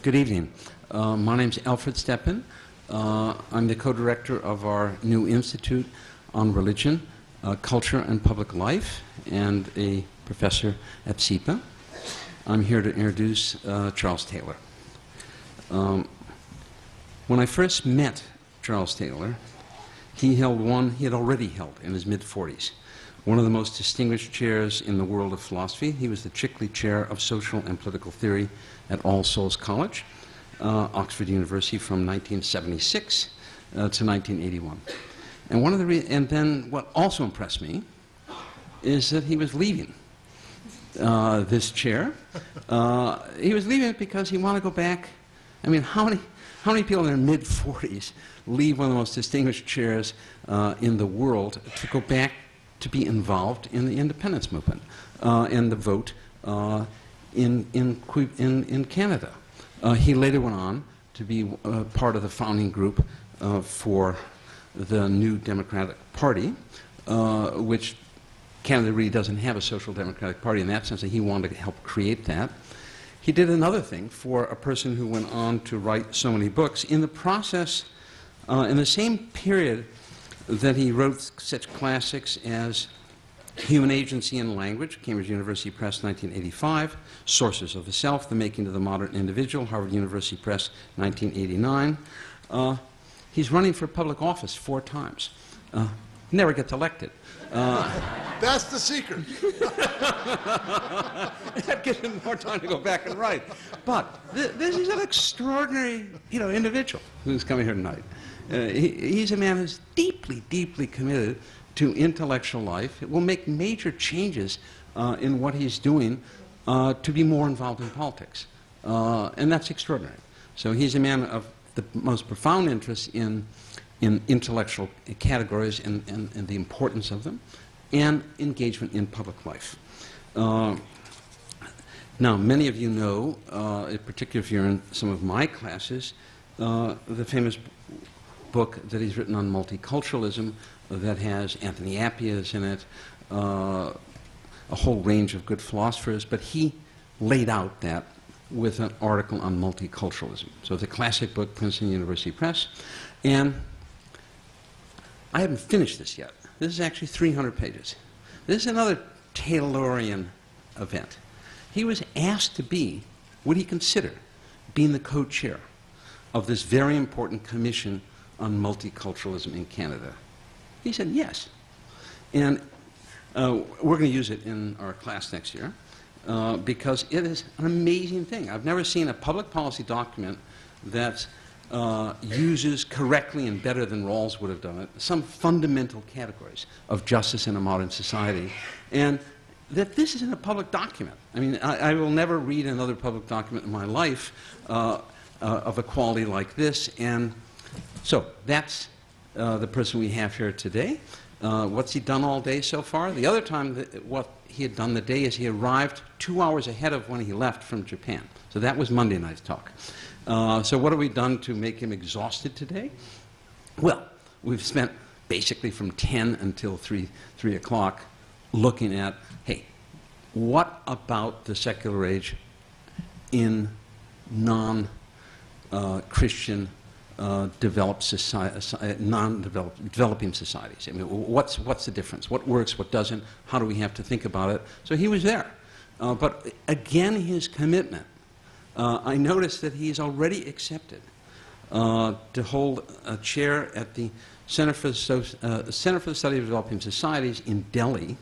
Good evening. My name's Alfred Stepan. I'm the co-director of our new Institute on Religion, Culture, and Public Life, and a professor at SEPA. I'm here to introduce Charles Taylor. When I first met Charles Taylor, he had already held in his mid-40s one of the most distinguished chairs in the world of philosophy. He was the Chickley Chair of Social and Political Theory at All Souls College, Oxford University, from 1976 to 1981. And then what also impressed me is that he was leaving this chair. He was leaving it because he wanted to go back. I mean, how many people in their mid-40s leave one of the most distinguished chairs in the world to go back to be involved in the independence movement and the vote in Canada? He later went on to be part of the founding group for the new Democratic Party, which Canada really doesn't have a social democratic party in that sense, and he wanted to help create that. He did another thing for a person who went on to write so many books. In the process, in the same period that he wrote such classics as Human Agency and Language, Cambridge University Press, 1985, Sources of the Self, The Making of the Modern Individual, Harvard University Press, 1989. He's running for public office 4 times. Never gets elected. That's the secret. That gives him more time to go back and write. But this is an extraordinary, individual who's coming here tonight. He's a man who's deeply, deeply committed to intellectual life. It will make major changes in what he's doing to be more involved in politics. And that's extraordinary. So he's a man of the most profound interest in intellectual categories and the importance of them, and engagement in public life. Now, many of you know, particularly if you're in some of my classes, the famous book that he's written on multiculturalism that has Anthony Appiah's in it, a whole range of good philosophers, but he laid out that with an article on multiculturalism. So it's a classic book, Princeton University Press, and I haven't finished this yet. This is actually 300 pages. This is another Taylorian event. He was asked to be, would he consider being the co-chair of this very important commission on multiculturalism in Canada? He said yes. And we're going to use it in our class next year because it is an amazing thing. I've never seen a public policy document that uses correctly and better than Rawls would have done it some fundamental categories of justice in a modern society, and that this isn't a public document. I mean, I will never read another public document in my life of a quality like this, and so that's the person we have here today. What's he done all day so far? The other time, what he had done the day is he arrived 2 hours ahead of when he left from Japan. So that was Monday night's talk. So what have we done to make him exhausted today? Well, we've spent basically from 10 until 3 o'clock looking at, hey, what about the secular age in non-Christian developing societies? I mean, what's the difference? What works? What doesn't? How do we have to think about it? So he was there. But again, his commitment. I noticed that he's already accepted to hold a chair at the Center for the Study of Developing Societies in Delhi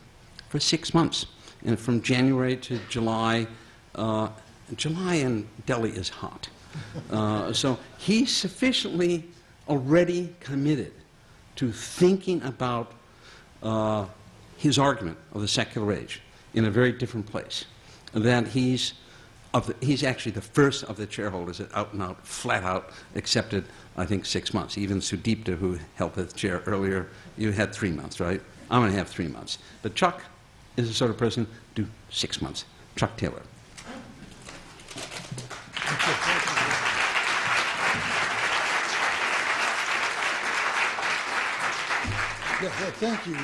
for 6 months, and from January to July. July in Delhi is hot. So he's sufficiently already committed to thinking about his argument of the secular age in a very different place, that he's actually the first of the chairholders that out and out, flat out accepted, I think, 6 months. Even Sudipta, who held the chair earlier, you had 3 months, right? I'm going to have 3 months. But Chuck is the sort of person do 6 months. Chuck Taylor. Yeah, thank you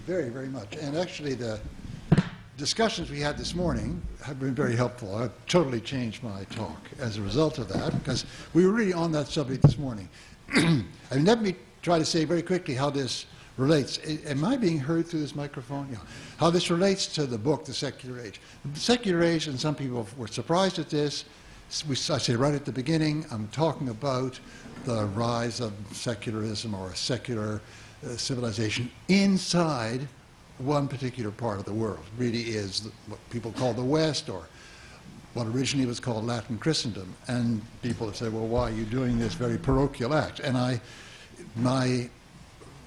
very, very much. And actually, the discussions we had this morning have been very helpful. I've totally changed my talk as a result of that, because we were really on that subject this morning. And let me try to say very quickly how this relates. Am I being heard through this microphone? Yeah. How this relates to the book, The Secular Age. The Secular Age, and some people were surprised at this, I say right at the beginning, I'm talking about the rise of secularism or a secular civilization inside one particular part of the world. It really is what people call the West, or what originally was called Latin Christendom. And people have said, well, why are you doing this very parochial act? And my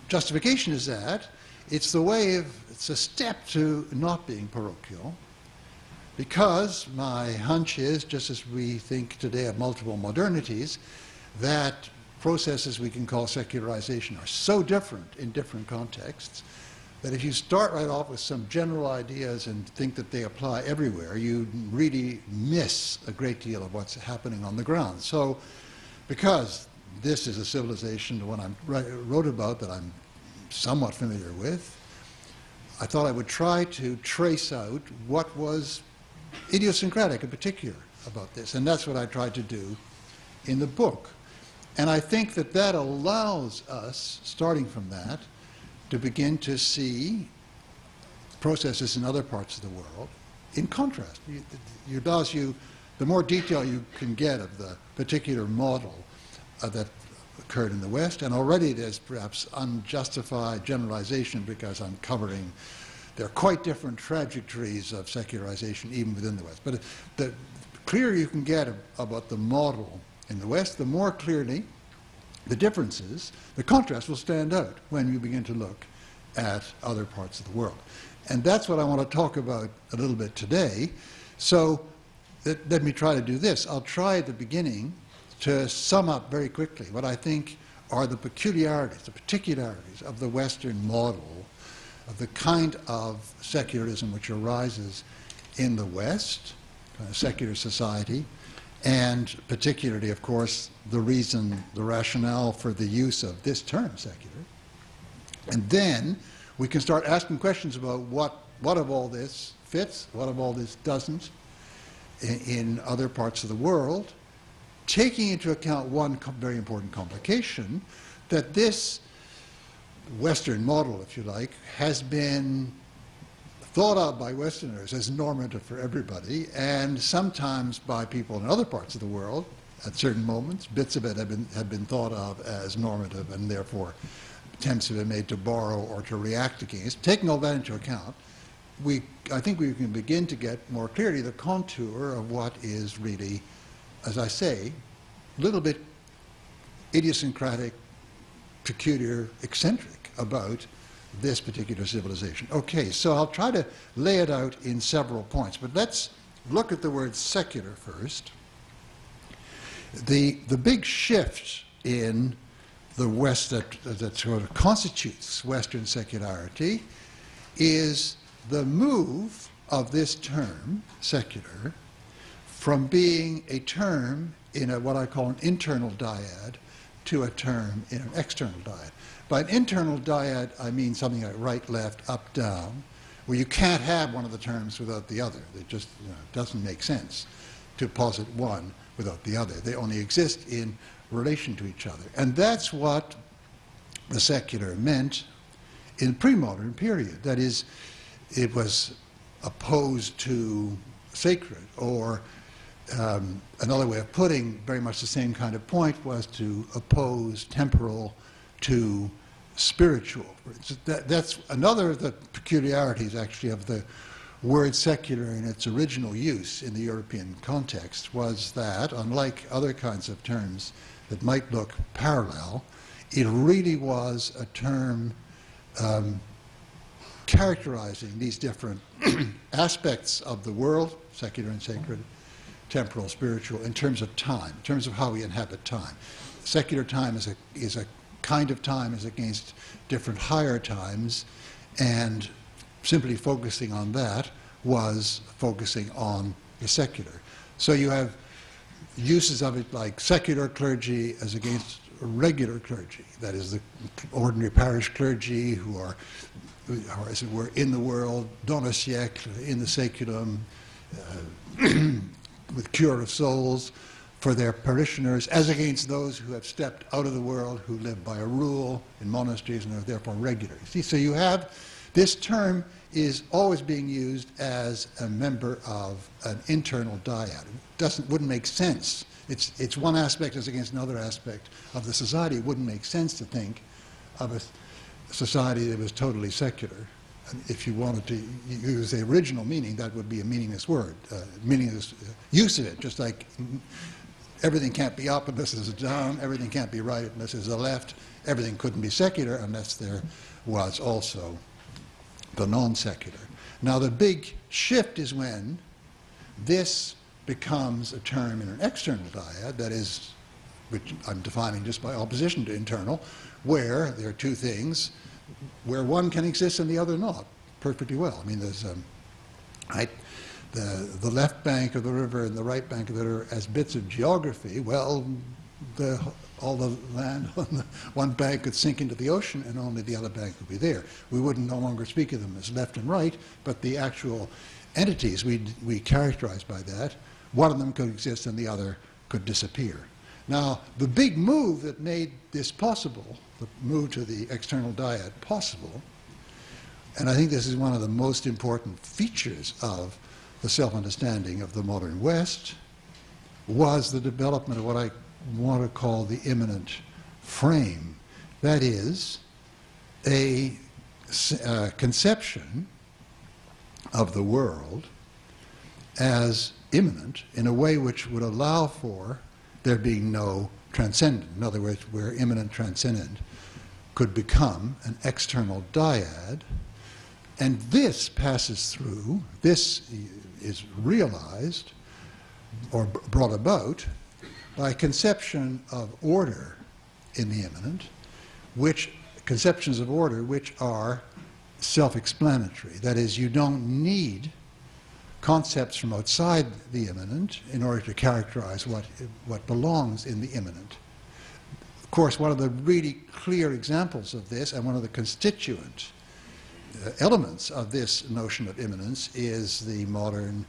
justification is that it's a step to not being parochial, because my hunch is, just as we think today of multiple modernities, that processes we can call secularization are so different in different contexts that if you start right off with some general ideas and think that they apply everywhere, you really miss a great deal of what's happening on the ground. So, because this is a civilization, the one I wrote about, that I'm somewhat familiar with, I thought I would try to trace out what was idiosyncratic in particular about this. And that's what I tried to do in the book. And I think that that allows us, starting from that, to begin to see processes in other parts of the world in contrast. It allows you, the more detail you can get of the particular model that occurred in the West, and already there's perhaps unjustified generalization because I'm covering, there are quite different trajectories of secularization even within the West. But the clearer you can get about the model in the West, the more clearly the differences, the contrast will stand out when you begin to look at other parts of the world. And that's what I want to talk about a little bit today. So let me try to do this. I'll try at the beginning to sum up very quickly what I think are the peculiarities, the particularities of the Western model, of the kind of secularism which arises in the West, kind of secular society, and particularly, of course, the reason, the rationale for the use of this term, secular. And then we can start asking questions about what of all this fits, what of all this doesn't in other parts of the world, taking into account one very important complication, that this Western model, if you like, has been thought of by Westerners as normative for everybody, and sometimes by people in other parts of the world, at certain moments, bits of it have been thought of as normative, and therefore attempts have been made to borrow or to react against. Taking all that into account, I think we can begin to get more clearly the contour of what is really, as I say, a little bit idiosyncratic, peculiar, eccentric about this particular civilization. Okay, so I'll try to lay it out in several points, but let's look at the word secular first. The big shift in the West that sort of constitutes Western secularity is the move of this term, secular, from being a term in what I call an internal dyad to a term in an external dyad. By an internal dyad, I mean something like right, left, up, down, where you can't have one of the terms without the other. It just doesn't make sense to posit one without the other. They only exist in relation to each other. And that's what the secular meant in the pre-modern period. That is, it was opposed to sacred, or another way of putting very much the same kind of point was to oppose temporal to spiritual. That's another of the peculiarities, actually, of the word secular in its original use in the European context, was that, unlike other kinds of terms that might look parallel, it really was a term characterizing these different aspects of the world, secular and sacred, temporal, spiritual, in terms of time, in terms of how we inhabit time. Secular time is a kind of time as against different higher times, and simply focusing on that was focusing on the secular. So you have uses of it like secular clergy as against regular clergy, that is the ordinary parish clergy who are, as it were, in the world, don a siècle, in the saeculum, with cure of souls for their parishioners, as against those who have stepped out of the world, who live by a rule in monasteries and are therefore regular. See, so you have, this term is always being used as a member of an internal dyad. It wouldn't make sense. It's one aspect as against another aspect of the society. It wouldn't make sense to think of a society that was totally secular. And if you wanted to use the original meaning, that would be a meaningless word, meaningless use of it, just like everything can't be up unless there's a down, everything can't be right unless there's a left, everything couldn't be secular unless there was also the non-secular. Now the big shift is when this becomes a term in an external dyad, that is, which I'm defining just by opposition to internal, where there are two things, where one can exist and the other not, perfectly well. I mean, there's the left bank of the river and the right bank of the river as bits of geography. Well, all the land on the one bank could sink into the ocean and only the other bank would be there. We wouldn't no longer speak of them as left and right, but the actual entities we characterize by that, one of them could exist and the other could disappear. Now, the big move that made this possible, the move to the external dyad possible, and I think this is one of the most important features of the self-understanding of the modern West, was the development of what I want to call the immanent frame. That is, a conception of the world as immanent in a way which would allow for there being no transcendent. In other words, where immanent transcendent could become an external dyad, and this passes through, this is realized or brought about by conception of order in the immanent, which conceptions of order which are self-explanatory. That is, you don't need concepts from outside the immanent in order to characterize what belongs in the immanent. Of course, one of the really clear examples of this, and one of the constituent elements of this notion of immanence, is the modern,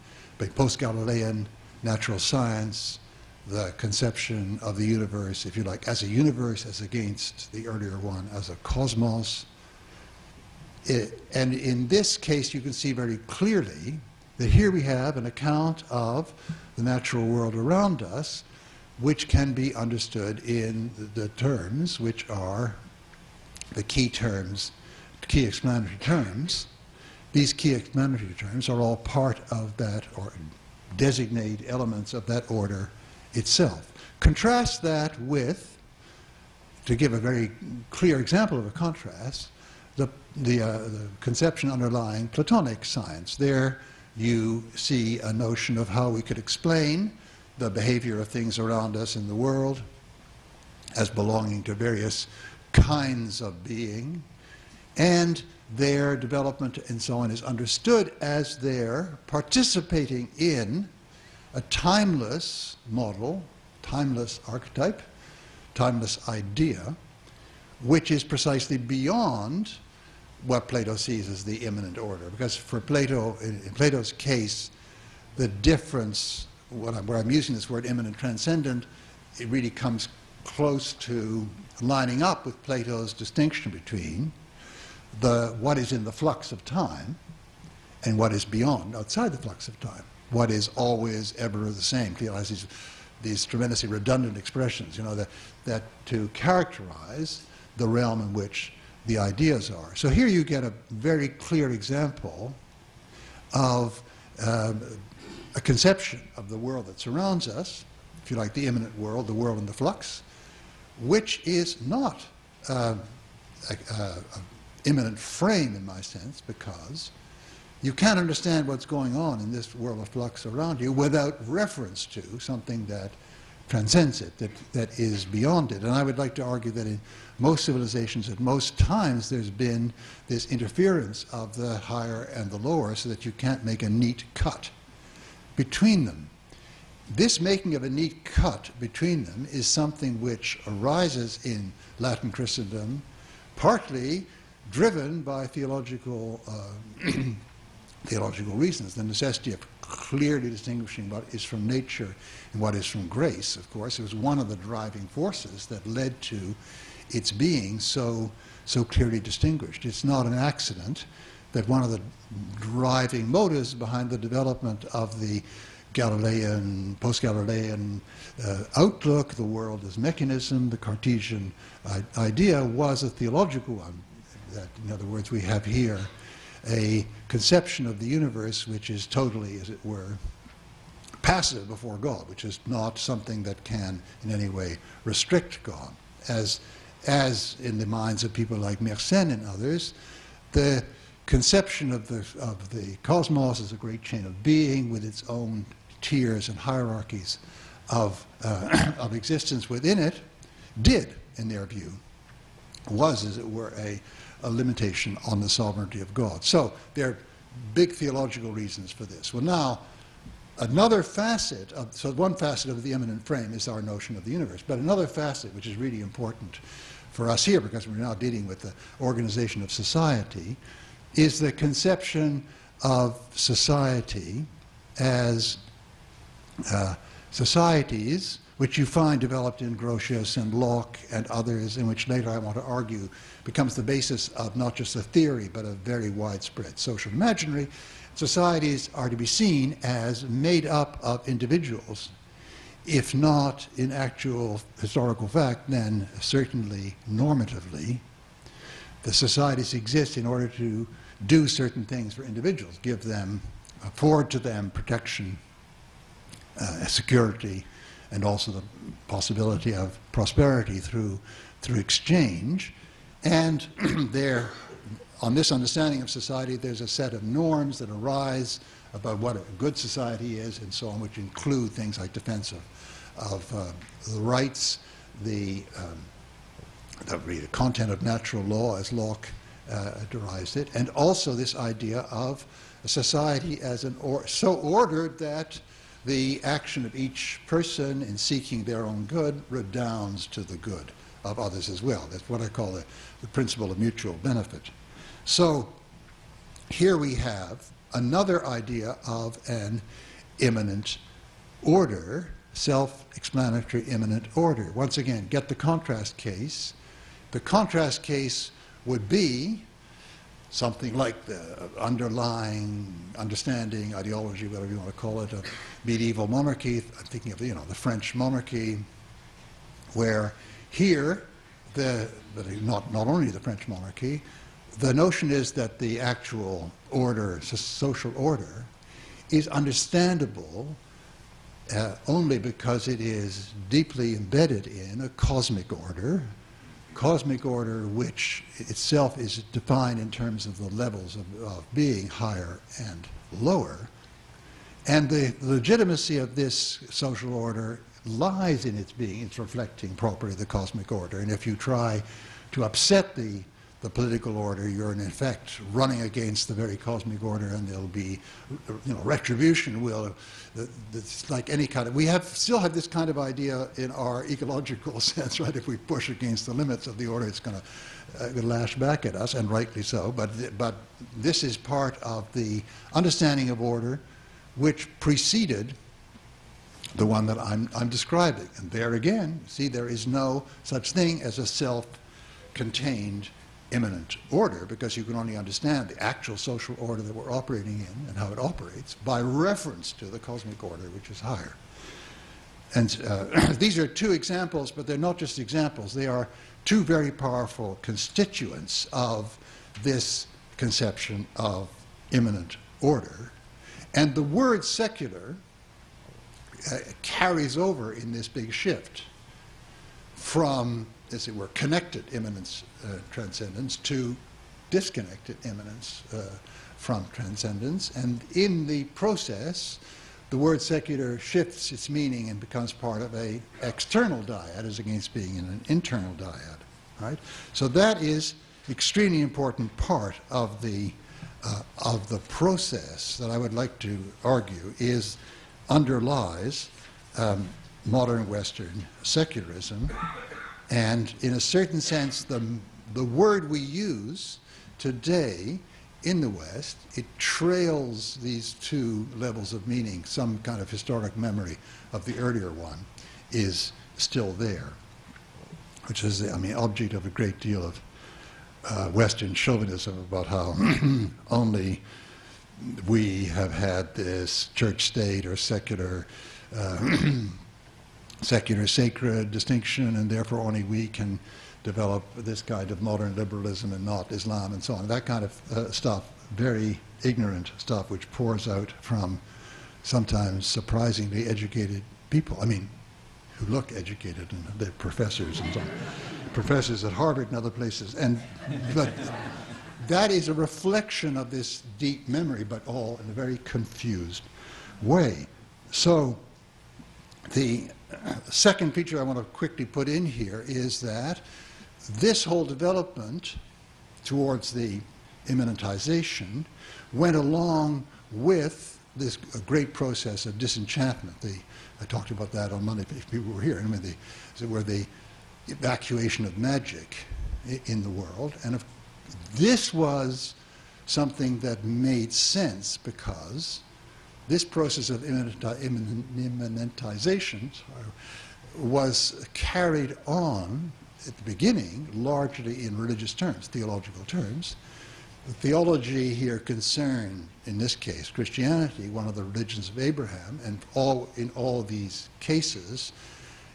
post-Galilean natural science, the conception of the universe, if you like, as a universe as against the earlier one as a cosmos. And in this case, you can see very clearly that here we have an account of the natural world around us, which can be understood in the terms which are the key terms, key explanatory terms. These key explanatory terms are all part of that, or designate elements of that order itself. Contrast that with, to give a very clear example of a contrast, the conception underlying Platonic science. There you see a notion of how we could explain the behavior of things around us in the world as belonging to various kinds of being, and their development and so on is understood as their participating in a timeless model, timeless archetype, timeless idea, which is precisely beyond what Plato sees as the immanent order. Because for Plato, in Plato's case, the difference, where I'm using this word immanent transcendent, it really comes close to lining up with Plato's distinction between what is in the flux of time and what is beyond, outside the flux of time. What is always ever the same. Plato has these tremendously redundant expressions, that to characterize the realm in which the ideas are. So here you get a very clear example of a conception of the world that surrounds us, if you like, the immanent world, the world in the flux, which is not an immanent frame in my sense, because you can't understand what's going on in this world of flux around you without reference to something that transcends it, that is beyond it. And I would like to argue that in most civilizations, at most times, there's been this interference of the higher and the lower, so that you can't make a neat cut between them. this making of a neat cut between them is something which arises in Latin Christendom, partly driven by theological reasons, the necessity of clearly distinguishing what is from nature and what is from grace, of course. It was one of the driving forces that led to its being so clearly distinguished. It's not an accident that one of the driving motives behind the development of the Galilean, post-Galilean outlook, the world as mechanism, the Cartesian idea, was a theological one. That, in other words, we have here a conception of the universe which is totally, as it were, passive before God, which is not something that can in any way restrict God. As in the minds of people like Mersenne and others, the conception of the cosmos as a great chain of being with its own tiers and hierarchies of existence within it did, in their view, was, as it were, a limitation on the sovereignty of God. So there are big theological reasons for this. Well, now, another facet so one facet of the immanent frame is our notion of the universe, but another facet, which is really important for us here, because we're now dealing with the organization of society, is the conception of society as societies which you find developed in Grotius and Locke and others, in which later I want to argue becomes the basis of not just a theory but a very widespread social imaginary. Societies are to be seen as made up of individuals, if not in actual historical fact, then certainly normatively. The societies exist in order to do certain things for individuals, give them, afford to them protection, security, and also the possibility of prosperity through exchange. And there, on this understanding of society, there's a set of norms that arise about what a good society is and so on, which include things like defense of the rights, the content of natural law, as Locke derives it, and also this idea of a society as so ordered that the action of each person in seeking their own good redounds to the good of others as well. That's what I call the principle of mutual benefit. So here we have another idea of an immanent order, self-explanatory immanent order. Once again, get the contrast case. The contrast case would be something like the underlying understanding, ideology, whatever you want to call it, of medieval monarchy. I'm thinking of the French monarchy, where here, not only the French monarchy, the notion is that the actual order, social order, is understandable only because it is deeply embedded in a cosmic order which itself is defined in terms of the levels of being, higher and lower. And the legitimacy of this social order lies in its being. It's reflecting properly the cosmic order. And if you try to upset the political order, you're in effect running against the very cosmic order, and there'll be, retribution will. It's like any kind of. We still have this kind of idea in our ecological sense, right? If we push against the limits of the order, it's going to lash back at us, and rightly so. But this is part of the understanding of order, which preceded the one that I'm describing. And there again, see, there is no such thing as a self-contained immanent order, because you can only understand the actual social order that we're operating in and how it operates by reference to the cosmic order, which is higher. And these are two examples, but they're not just examples. They are two very powerful constituents of this conception of immanent order. And the word secular carries over in this big shift from, as it were, connected immanence, transcendence, to disconnected immanence from transcendence. And in the process, the word secular shifts its meaning and becomes part of an external dyad as against being in an internal dyad. Right? So that is extremely important part of the process that I would like to argue underlies modern Western secularism. And in a certain sense, the word we use today in the West, it trails these two levels of meaning. Some kind of historic memory of the earlier one is still there, which is, I mean, object of a great deal of Western chauvinism about how only we have had this church-state or secular sacred distinction, and therefore only we can develop this kind of modern liberalism and not Islam and so on. That kind of stuff, very ignorant stuff, which pours out from sometimes surprisingly educated people. I mean, who look educated, and they're professors and so on. Professors at Harvard and other places. But that is a reflection of this deep memory, but all in a very confused way. So the second feature I want to quickly put in here is that this whole development towards the immanentization went along with this great process of disenchantment. I talked about that on Monday, if people were here. I mean, where the evacuation of magic in the world. And this was something that made sense because this process of immanentization was carried on at the beginning largely in religious terms, theological terms. The theology here concerned, in this case, Christianity, one of the religions of Abraham, and in all these cases,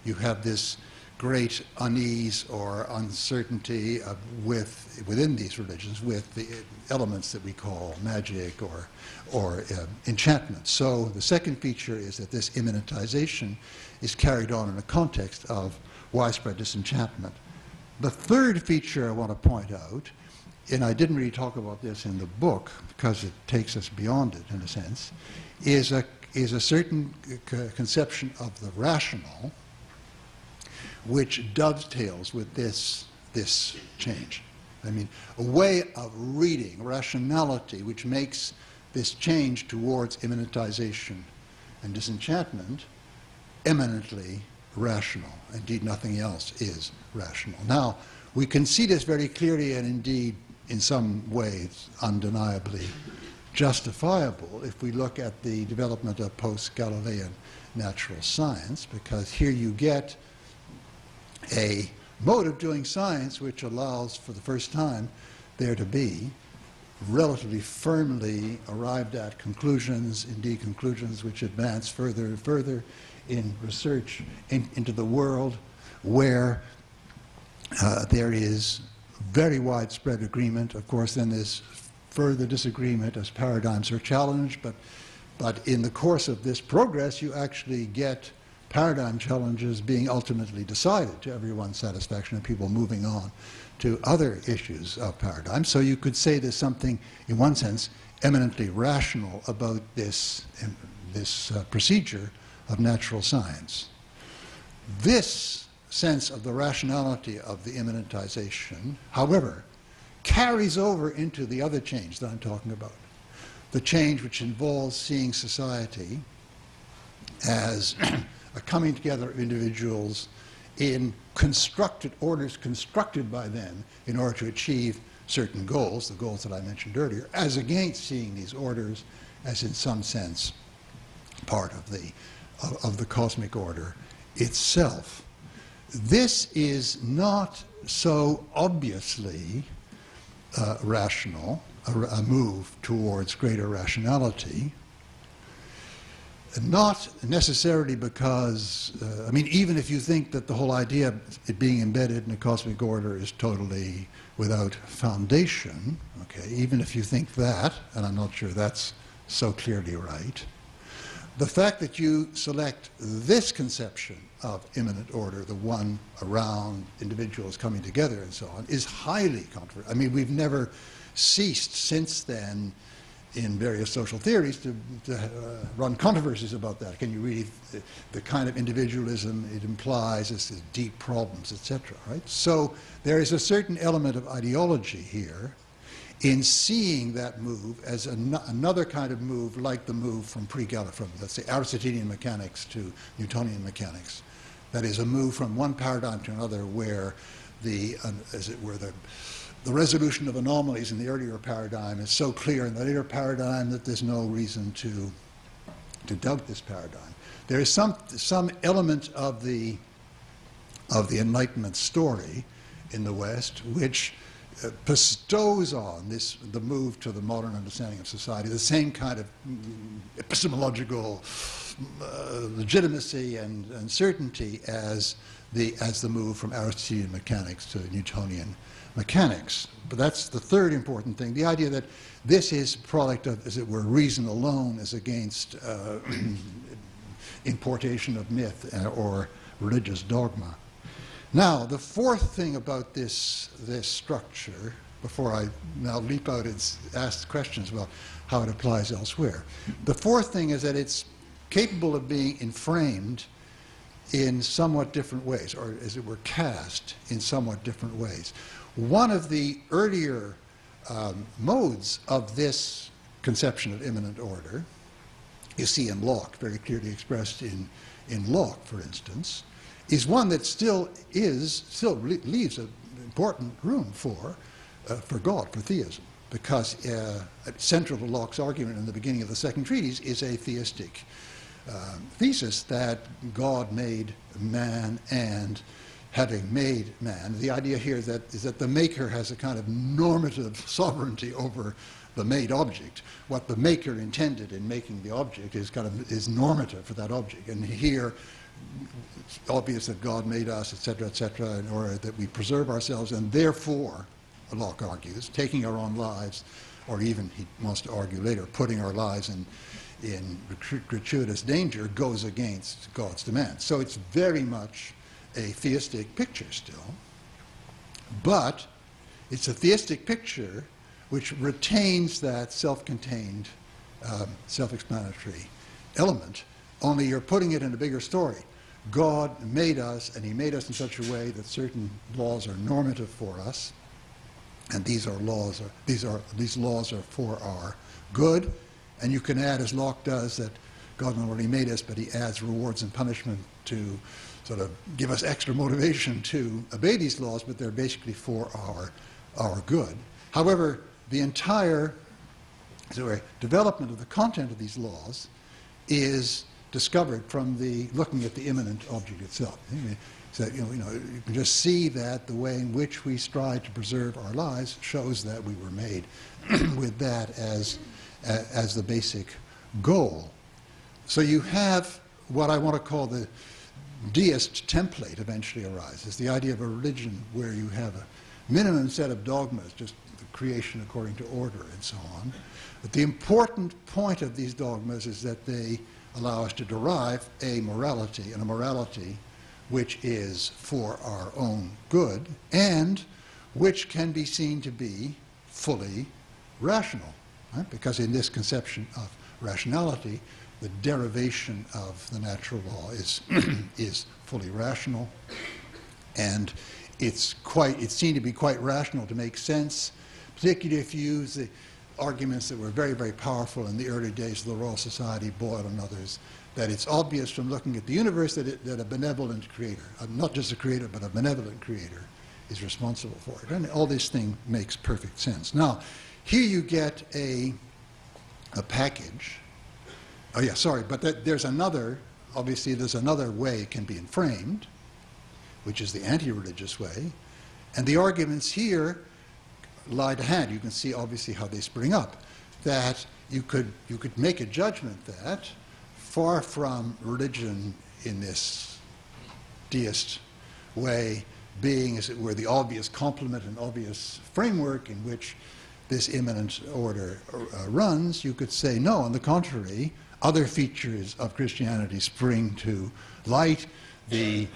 you have this great unease or uncertainty within these religions with the elements that we call magic or enchantment. So the second feature is that this immanentization is carried on in a context of widespread disenchantment. The third feature I want to point out, and I didn't really talk about this in the book because it takes us beyond it in a sense, is a certain conception of the rational which dovetails with this change. I mean, a way of reading, rationality, which makes this change towards immanentization and disenchantment eminently rational. Indeed, nothing else is rational. Now, we can see this very clearly and indeed, in some ways, undeniably justifiable if we look at the development of post-Galilean natural science, because here you get a mode of doing science which allows, for the first time, there to be relatively firmly arrived at conclusions, indeed conclusions which advance further and further in research into the world where there is very widespread agreement. Of course, then there's further disagreement as paradigms are challenged, but in the course of this progress, you actually get paradigm challenges being ultimately decided to everyone's satisfaction and people moving on to other issues of paradigm. So you could say there's something, in one sense, eminently rational about this procedure of natural science. This sense of the rationality of the immanentization, however, carries over into the other change that I'm talking about, the change which involves seeing society as a coming together of individuals in constructed orders constructed by them in order to achieve certain goals, the goals that I mentioned earlier, as against seeing these orders as in some sense part of the cosmic order itself. This is not so obviously rational, a move towards greater rationality, not necessarily because, I mean, even if you think that the whole idea of it being embedded in a cosmic order is totally without foundation, okay, even if you think that, and I'm not sure that's so clearly right, the fact that you select this conception of imminent order, the one around individuals coming together and so on, is highly controversial. I mean, we've never ceased since then in various social theories to run controversies about that. Can you read the kind of individualism it implies as deep problems, etc., right? So there is a certain element of ideology here, in seeing that move as another kind of move like the move from let's say, Aristotelian mechanics to Newtonian mechanics. That is a move from one paradigm to another where as it were, the resolution of anomalies in the earlier paradigm is so clear in the later paradigm that there's no reason to doubt this paradigm. There is some element of the Enlightenment story in the West which bestows on the move to the modern understanding of society the same kind of epistemological legitimacy and certainty as the move from Aristotelian mechanics to Newtonian mechanics. But that's the third important thing, the idea that this is a product of, as it were, reason alone as against importation of myth or religious dogma. Now, the fourth thing about this structure, before I now leap out and ask questions about how it applies elsewhere, the fourth thing is that it's capable of being inframed in somewhat different ways, or as it were, cast in somewhat different ways. One of the earlier modes of this conception of immanent order, you see in Locke, very clearly expressed in Locke, for instance, is one that still leaves an important room for God, for theism, because central to Locke's argument in the beginning of the second treatise is a theistic thesis that God made man, and having made man, the idea here is that the maker has a kind of normative sovereignty over the made object. What the maker intended in making the object is normative for that object. And here, it's obvious that God made us, etc., in order that we preserve ourselves, and therefore, Locke argues, taking our own lives, or even, he wants to argue later, putting our lives in gratuitous danger goes against God's demands. So it's very much a theistic picture still, but it's a theistic picture which retains that self-contained, self-explanatory element, only you're putting it in a bigger story. God made us, and he made us in such a way that certain laws are normative for us, and these laws are for our good. And you can add, as Locke does, that God not only made us, but he adds rewards and punishment to sort of give us extra motivation to obey these laws, but they're basically for our good. However, the entire development of the content of these laws is discovered from looking at the immanent object itself. So, you can just see that the way in which we strive to preserve our lives shows that we were made with that as the basic goal. So you have what I want to call the deist template eventually arises, the idea of a religion where you have a minimum set of dogmas, just the creation according to order and so on. But the important point of these dogmas is that they allow us to derive a morality, and a morality which is for our own good and which can be seen to be fully rational. Right? Because in this conception of rationality, the derivation of the natural law is fully rational, and it's seen to be quite rational to make sense, particularly if you use the arguments that were very, very powerful in the early days of the Royal Society, Boyle and others, that it's obvious from looking at the universe that a benevolent creator, not just a creator, but a benevolent creator, is responsible for it. And all this thing makes perfect sense. Now, here you get a package. Oh yeah, sorry, but there's another way it can be inframed, which is the anti-religious way. And the arguments here lie to hand. You can see obviously how they spring up. That you could make a judgment that far from religion in this deist way being, as it were, the obvious complement and obvious framework in which this immanent order runs, you could say, no, on the contrary, other features of Christianity spring to light. The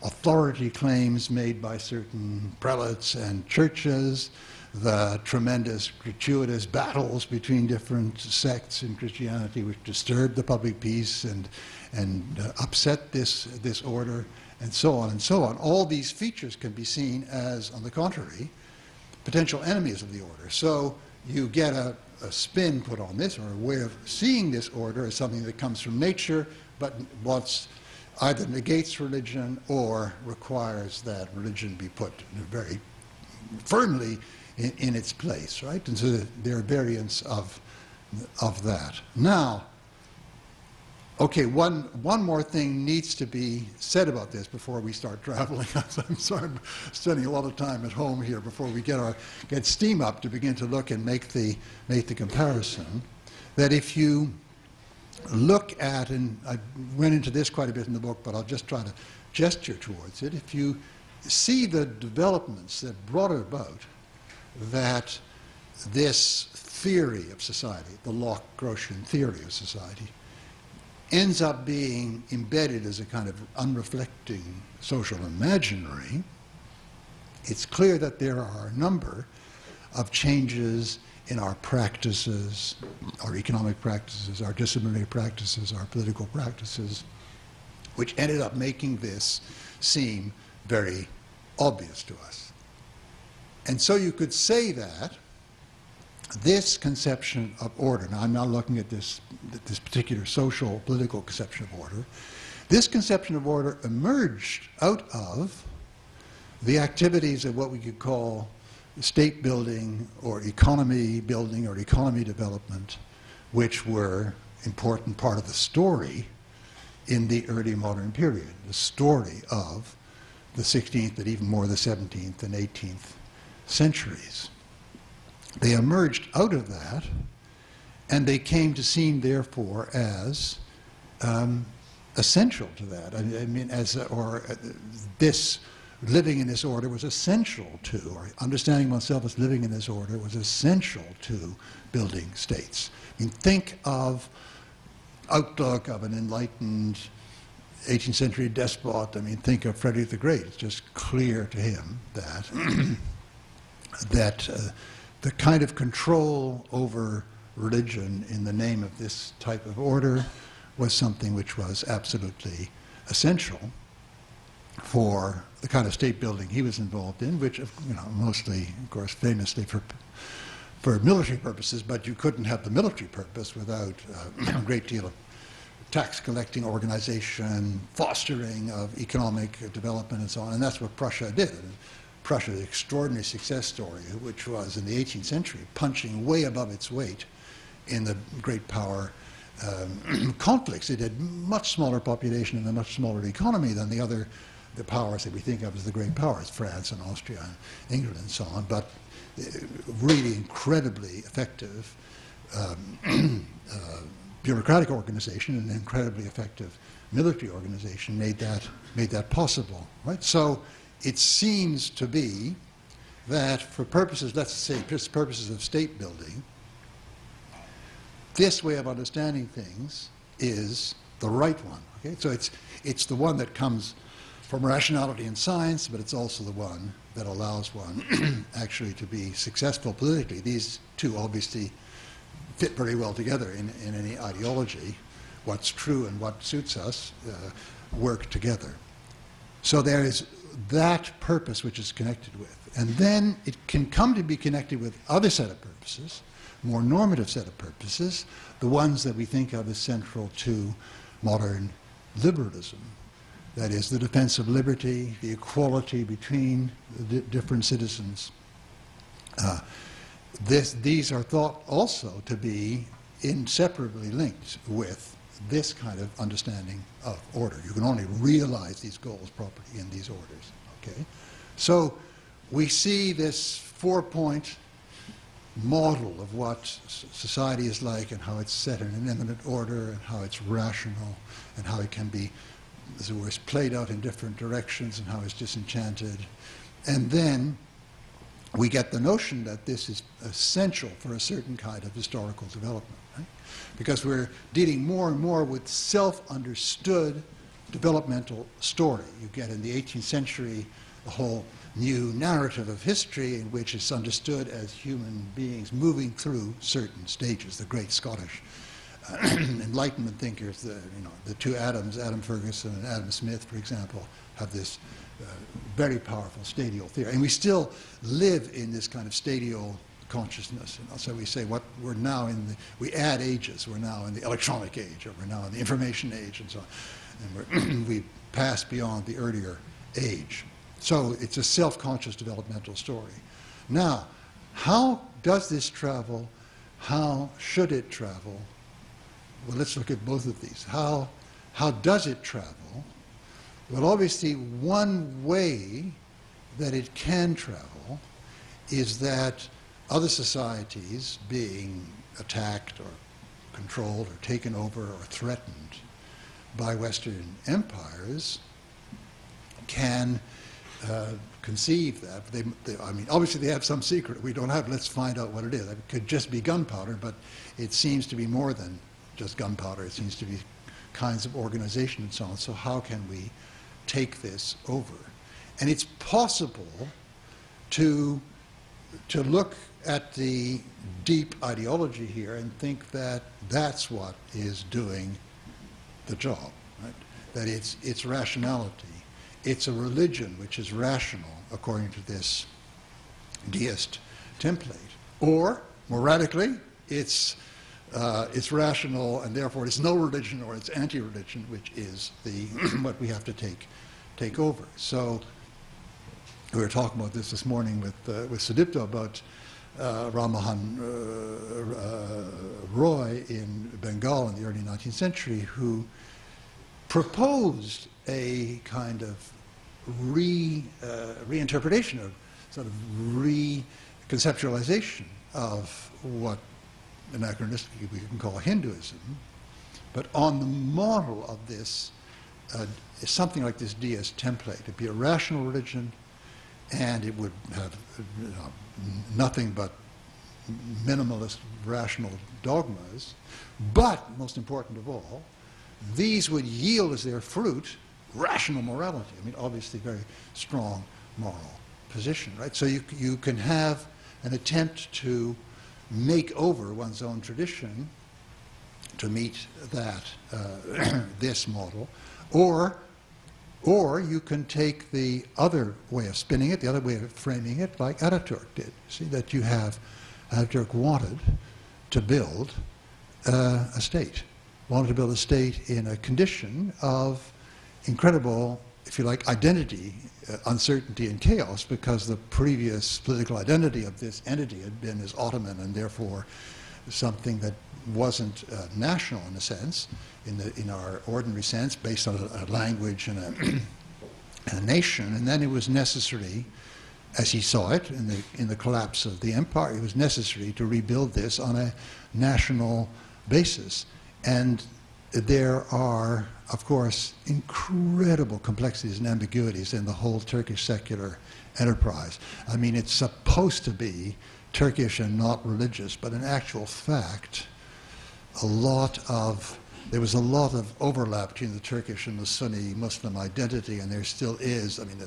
authority claims made by certain prelates and churches, the tremendous gratuitous battles between different sects in Christianity which disturb the public peace and upset this order, and so on and so on. All these features can be seen as, on the contrary, potential enemies of the order. So you get a spin put on this, or a way of seeing this order as something that comes from nature, but what's either negates religion or requires that religion be put very firmly in its place, right? And so there are variants of that. Now, okay, one more thing needs to be said about this before we start traveling. I'm sorry, I'm spending a lot of time at home here before we get steam up to begin to look and make the comparison. That if you look at, and I went into this quite a bit in the book, but I'll just try to gesture towards it. If you see the developments that brought it about, that this theory of society, the Locke-Grotian theory of society, ends up being embedded as a kind of unreflecting social imaginary, it's clear that there are a number of changes in our practices, our economic practices, our disciplinary practices, our political practices, which ended up making this seem very obvious to us. And so you could say that this conception of order, now I'm not looking at this particular social, political conception of order, this conception of order emerged out of the activities of what we could call state building or economy development, which were important part of the story in the early modern period, the story of the 16th and even more the 17th and 18th centuries. They emerged out of that, and they came to seem, therefore, as essential to that. I mean, this living in this order was essential to, or understanding oneself as living in this order was essential to building states. I mean, think of outlook of an enlightened 18th century despot. I mean, think of Frederick the Great. It's just clear to him that the kind of control over religion in the name of this type of order was something which was absolutely essential for the kind of state building he was involved in, which, mostly, of course, famously for military purposes, but you couldn't have the military purpose without a great deal of tax collecting organization, fostering of economic development and so on, and that's what Prussia did. Prussia's extraordinary success story, which was in the 18th century, punching way above its weight in the great power conflicts. It had much smaller population and a much smaller economy than the powers that we think of as the great powers, France and Austria and England and so on, but really incredibly effective bureaucratic organization and incredibly effective military organization made that possible, right? So it seems to be that for purposes, let's say, purposes of state building, this way of understanding things is the right one. Okay? So it's the one that comes from rationality and science, but it's also the one that allows one actually to be successful politically. These two obviously fit very well together in any ideology. What's true and what suits us work together. So there is that purpose which is connected with. And then it can come to be connected with other set of purposes, more normative set of purposes, the ones that we think of as central to modern liberalism. That is, the defense of liberty, the equality between the different citizens. These are thought also to be inseparably linked with this kind of understanding of order. You can only realize these goals properly in these orders. Okay? So we see this four-point model of what society is like and how it's set in an imminent order and how it's rational and how it can be, as it were, played out in different directions and how it's disenchanted. And then we get the notion that this is essential for a certain kind of historical development, right? Because we're dealing more and more with self-understood developmental story. You get in the 18th century a whole new narrative of history in which it's understood as human beings moving through certain stages, the great Scottish Enlightenment thinkers, the two Adams, Adam Ferguson and Adam Smith, for example, have this very powerful stadial theory. And we still live in this kind of stadial consciousness. So we say we're now we add ages. We're now in the electronic age, or we're now in the information age, and so on. And we pass beyond the earlier age. So it's a self-conscious developmental story. Now, how does this travel? How should it travel? Well, let's look at both of these. How does it travel? Well, obviously, one way that it can travel is that other societies being attacked or controlled or taken over or threatened by Western empires can conceive that. I mean, obviously they have some secret we don't have. Let's find out what it is. It could just be gunpowder, but it seems to be more than just gunpowder. It seems to be kinds of organization and so on. So how can we take this over? And it's possible to look at the deep ideology here and think that that's what is doing the job, right? That it's rationality. It's a religion which is rational according to this deist template. Or, more radically, it's rational and therefore it's no religion, or it's anti-religion, which is what we have to take over. So we were talking about this morning with Sudipto about Rammohan Roy in Bengal in the early 19th century, who proposed a kind of reinterpretation, of sort of reconceptualization of what anachronistically we can call Hinduism, but on the model of this, something like this deist template. It'd be a rational religion, and it would have nothing but minimalist rational dogmas, but most important of all, these would yield as their fruit rational morality. I mean, obviously very strong moral position, right? So you can have an attempt to make over one's own tradition to meet that, this model, or you can take the other way of spinning it, the other way of framing it, like Ataturk did. See, that you have, Ataturk wanted to build a state, wanted to build a state in a condition of incredible, if you like, identity, uncertainty and chaos, because the previous political identity of this entity had been as Ottoman, and therefore something that wasn't national in a sense, in our ordinary sense, based on a language and a nation. And then it was necessary, as he saw it in the collapse of the empire, it was necessary to rebuild this on a national basis. And there are, of course, incredible complexities and ambiguities in the whole Turkish secular enterprise. I mean, it's supposed to be Turkish and not religious, but in actual fact, there was a lot of overlap between the Turkish and the Sunni Muslim identity, and there still is. I mean,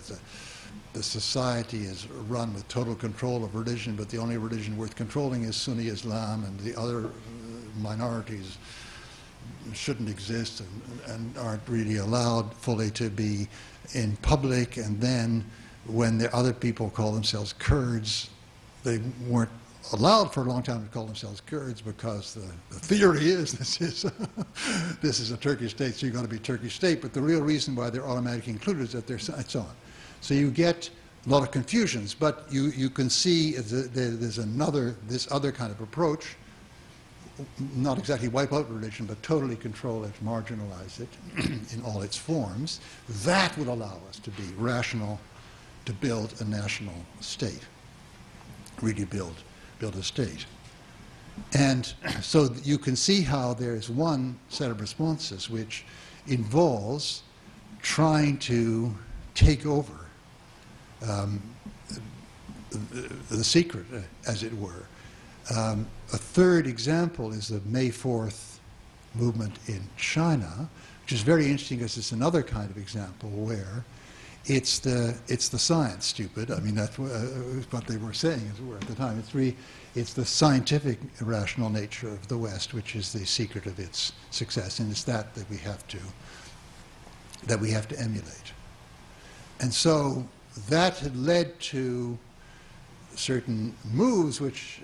the society is run with total control of religion, but the only religion worth controlling is Sunni Islam, and the other minorities shouldn't exist and aren't really allowed fully to be in public. And then when the other people call themselves Kurds, they weren't allowed for a long time to call themselves Kurds, because the theory is this is a Turkish state, so you've got to be Turkish state. But the real reason why they're automatically included is that it's on. So you get a lot of confusions, but you can see there's this other kind of approach, not exactly wipe out religion, but totally control it, marginalize it in all its forms. That would allow us to be rational, to build a national state, really build a state. And so you can see how there's one set of responses which involves trying to take over the secret, as it were. A third example is the May 4th movement in China, which is very interesting because it's another kind of example where it's the science, stupid. I mean, that's what they were saying as it were at the time. It's the scientific rational nature of the West which is the secret of its success, and it's that we have to emulate. And so that had led to certain moves which,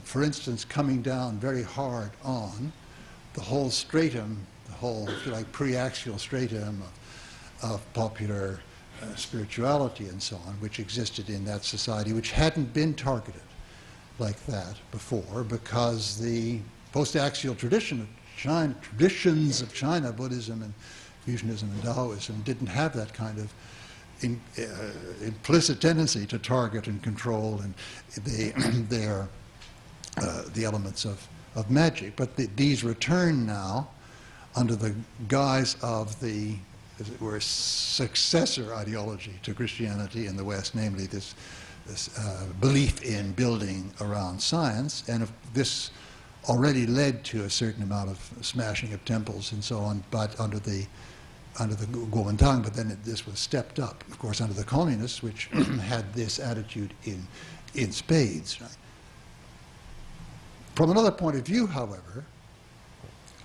for instance, coming down very hard on the whole stratum, the whole, if you like, pre-axial stratum of popular spirituality and so on, which existed in that society, which hadn't been targeted like that before, because the post-axial traditions of China, Buddhism and Confucianism and Taoism, didn't have that kind of implicit tendency to target and control and the elements of magic. But these return now under the guise of the, as it were, successor ideology to Christianity in the West, namely this belief in building around science. And this already led to a certain amount of smashing of temples and so on, but under the Kuomintang, but then this was stepped up, of course, under the communists, which had this attitude in spades. Right? From another point of view, however,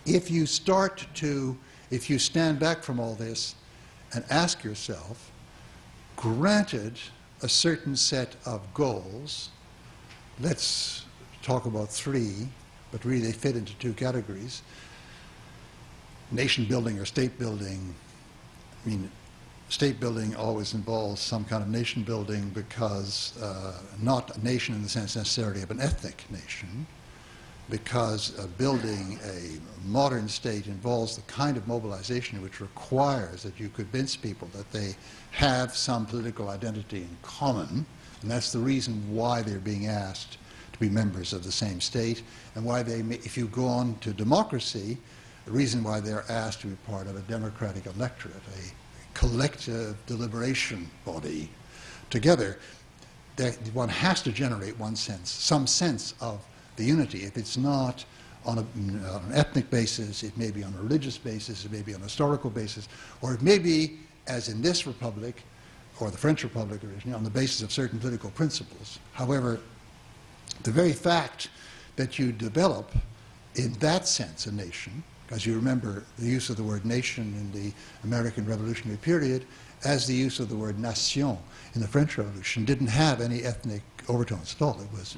if you stand back from all this and ask yourself, granted a certain set of goals, let's talk about three, but really they fit into two categories: nation building or state building. I mean, state building always involves some kind of nation building because not a nation in the sense necessarily of an ethnic nation, because building a modern state involves the kind of mobilization which requires that you convince people that they have some political identity in common, and that's the reason why they're being asked to be members of the same state, and why they may, if you go on to democracy, the reason why they're asked to be part of a democratic electorate, a collective deliberation body together. One has to generate some sense of the unity. If it's not on an ethnic basis, it may be on a religious basis, it may be on a historical basis, or it may be, as in this republic, or the French Republic originally, on the basis of certain political principles. However, the very fact that you develop, in that sense, a nation, because you remember the use of the word nation in the American Revolutionary period, as the use of the word nation in the French Revolution, didn't have any ethnic overtones at all. It was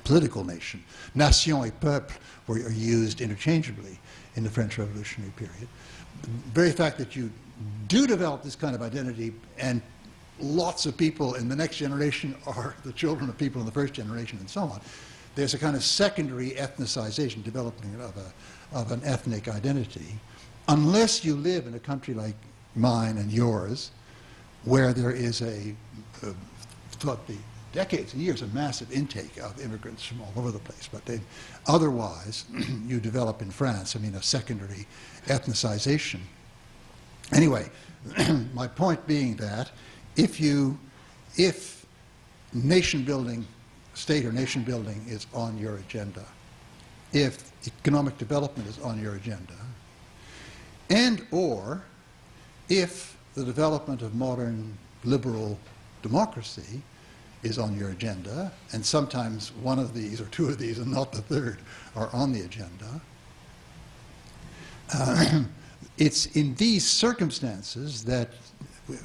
political nation. Nation et peuple were used interchangeably in the French Revolutionary period. The very fact that you do develop this kind of identity, and lots of people in the next generation are the children of people in the first generation and so on, there's a kind of secondary ethnicization, developing of an ethnic identity, unless you live in a country like mine and yours, where there is throughout the decades and years, a massive intake of immigrants from all over the place. But otherwise, you develop in France, I mean, a secondary ethnicization. Anyway, my point being that if nation building, state or nation building is on your agenda, if economic development is on your agenda, and or if the development of modern liberal democracy is on your agenda, and sometimes one of these or two of these and not the third are on the agenda, it's in these circumstances that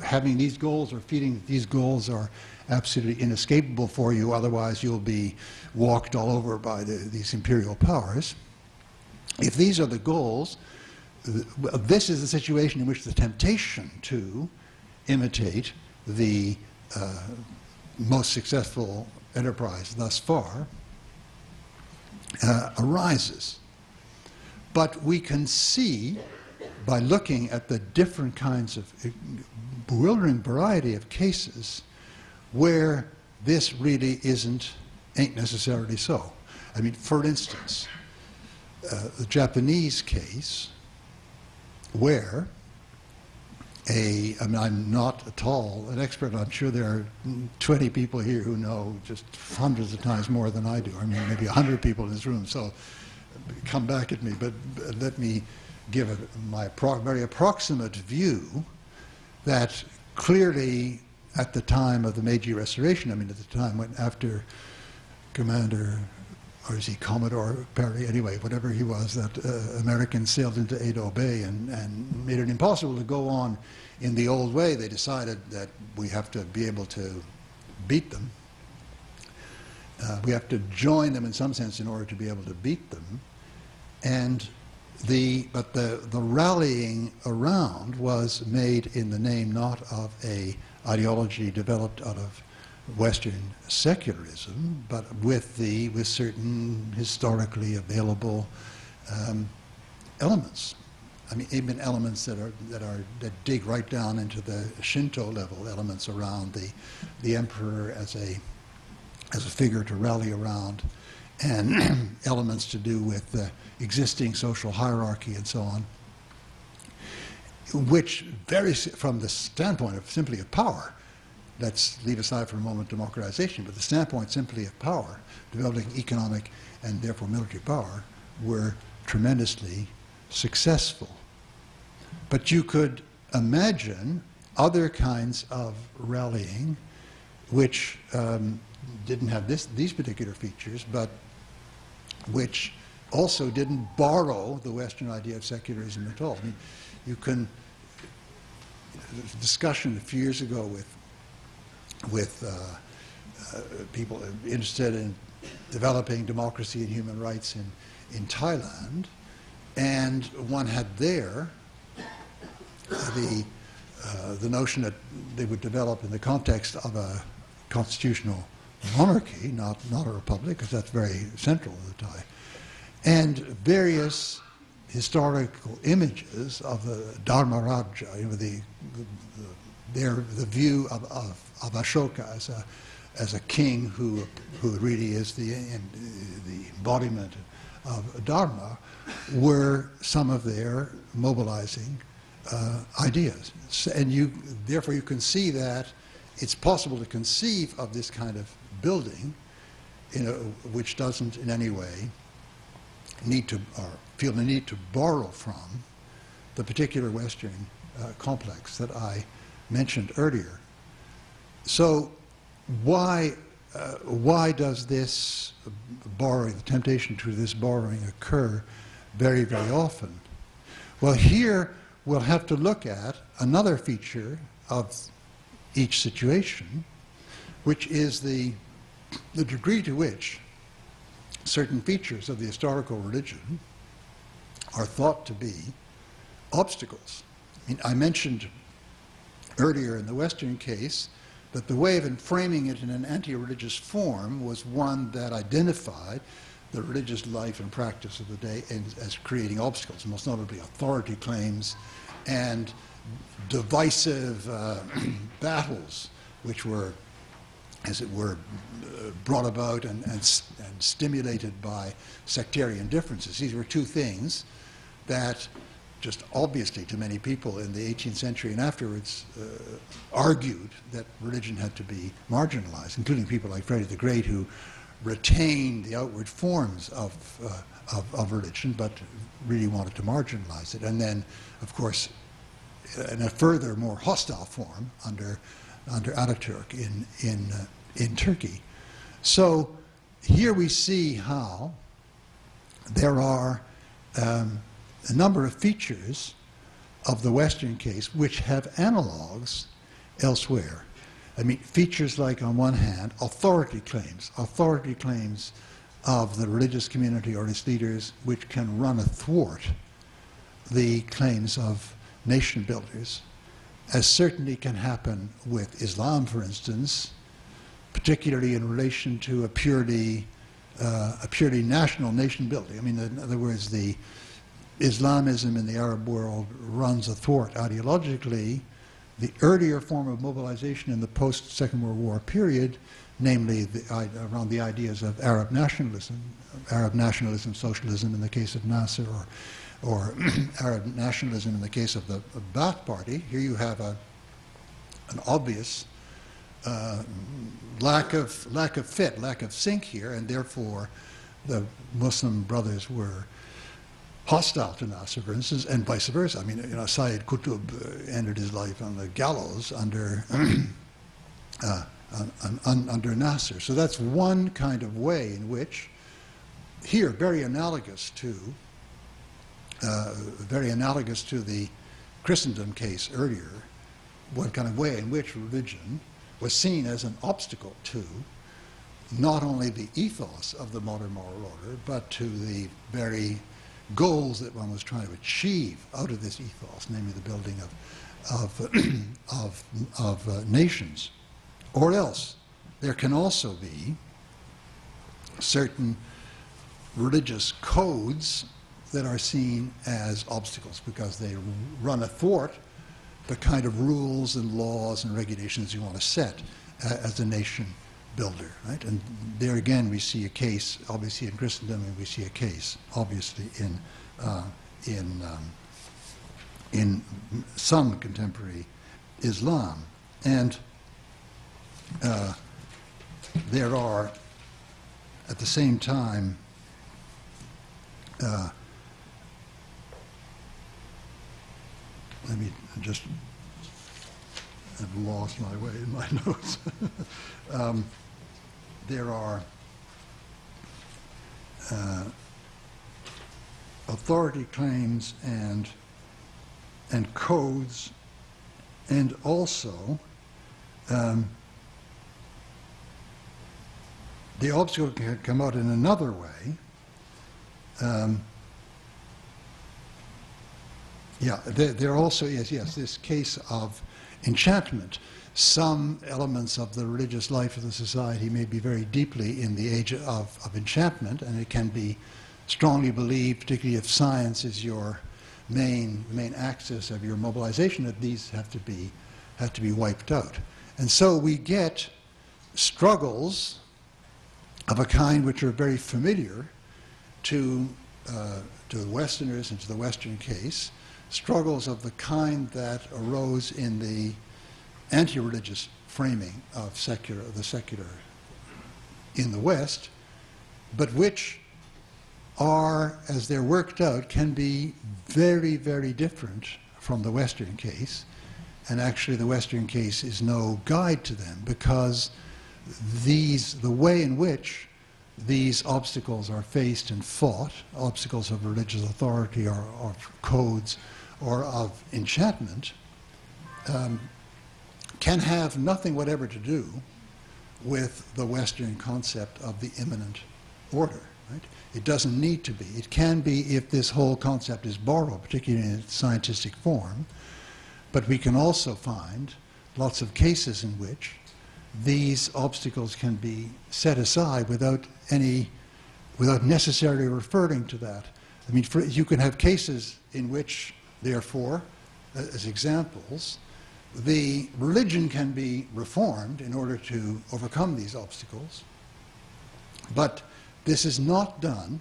having these goals or feeding these goals are absolutely inescapable for you, otherwise you'll be walked all over by these imperial powers. If these are the goals, this is the situation in which the temptation to imitate the most successful enterprise thus far arises. But we can see, by looking at the different kinds of bewildering variety of cases, where this really ain't necessarily so. I mean, for instance, the Japanese case, where I'm not at all an expert. I'm sure there are 20 people here who know just hundreds of times more than I do. I mean, maybe 100 people in this room, so come back at me. But let me give my very approximate view that clearly, at the time of the Meiji Restoration, I mean, at the time when after Commander, or is he Commodore Perry, anyway, whatever he was, that Americans sailed into Edo Bay and made it impossible to go on in the old way, they decided that we have to be able to beat them. We have to join them in some sense in order to be able to beat them. But the rallying around was made in the name not of a ideology developed out of Western secularism, but with certain historically available elements. I mean, even elements that dig right down into the Shinto level, elements around the emperor as a figure to rally around, and elements to do with the existing social hierarchy and so on, which from the standpoint of simply of power, let's leave aside for a moment democratization, but the standpoint simply of power, developing economic and therefore military power, were tremendously successful. But you could imagine other kinds of rallying which didn't have these particular features, but which also didn't borrow the Western idea of secularism at all. I mean, you can, there was a discussion a few years ago with people interested in developing democracy and human rights in Thailand, and one had there the notion that they would develop in the context of a constitutional monarchy, not a republic, because that's very central to the Thai, and various historical images of the Dharma Raja, you know, the view of Ashoka as a king who really is the embodiment of Dharma, were some of their mobilizing ideas. And therefore you can see that it's possible to conceive of this kind of building, which doesn't in any way need to, or feel the need to borrow from the particular Western complex that I mentioned earlier. So why does this borrowing, the temptation to this borrowing occur very, very often? Well, here we'll have to look at another feature of each situation, which is the degree to which certain features of the historical religion are thought to be obstacles. I mean, I mentioned earlier in the Western case that the way of framing it in an anti-religious form was one that identified the religious life and practice of the day as creating obstacles, most notably authority claims and divisive battles, which were, as it were, brought about and stimulated by sectarian differences. These were two things that just obviously to many people in the 18th century and afterwards argued that religion had to be marginalized, including people like Freddie the Great, who retained the outward forms of religion but really wanted to marginalize it. And then, of course, in a further, more hostile form under Ataturk in Turkey. So here we see how there are a number of features of the Western case which have analogs elsewhere. I mean, features like, on one hand, authority claims of the religious community or its leaders, which can run athwart the claims of nation builders, as certainly can happen with Islam, for instance, particularly in relation to a purely national nation building. I mean, in other words, the Islamism in the Arab world runs athwart ideologically the earlier form of mobilization in the post-Second World War period, namely around the ideas of Arab nationalism, socialism in the case of Nasser, or Arab nationalism in the case of the Ba'ath Party. Here you have an obvious lack of sync here, and therefore the Muslim brothers were hostile to Nasser, for instance, and vice versa. I mean, you know, Sayyid Qutb ended his life on the gallows under under Nasser. So that's one kind of way in which, here, very analogous to the Christendom case earlier, one kind of way in which religion was seen as an obstacle to not only the ethos of the modern moral order, but to the very goals that one was trying to achieve out of this ethos, namely the building of nations. Or else, there can also be certain religious codes that are seen as obstacles because they run athwart the kind of rules and laws and regulations you want to set as a nation builder, right? And there again we see a case, obviously in Christendom, and we see a case, obviously in some contemporary Islam. And there are, at the same time, let me just, I've lost my way in my notes. There are authority claims and codes, and also the obstacle can come out in another way. There also is, yes, this case of enchantment. Some elements of the religious life of the society may be very deeply in the age of enchantment, and it can be strongly believed, particularly if science is your main axis of your mobilization, that these have to be wiped out. And so we get struggles of a kind which are very familiar to the Westerners and to the Western case, struggles of the kind that arose in the anti-religious framing of the secular in the West, but which are, as they're worked out, can be very, very different from the Western case. And actually the Western case is no guide to them, because the way in which these obstacles are faced and fought, obstacles of religious authority or of codes or of enchantment, can have nothing whatever to do with the Western concept of the imminent order. Right? It doesn't need to be. It can be if this whole concept is borrowed, particularly in its scientific form, but we can also find lots of cases in which these obstacles can be set aside without necessarily referring to that. I mean, you can have cases in which, therefore, as examples, the religion can be reformed in order to overcome these obstacles, but this is not done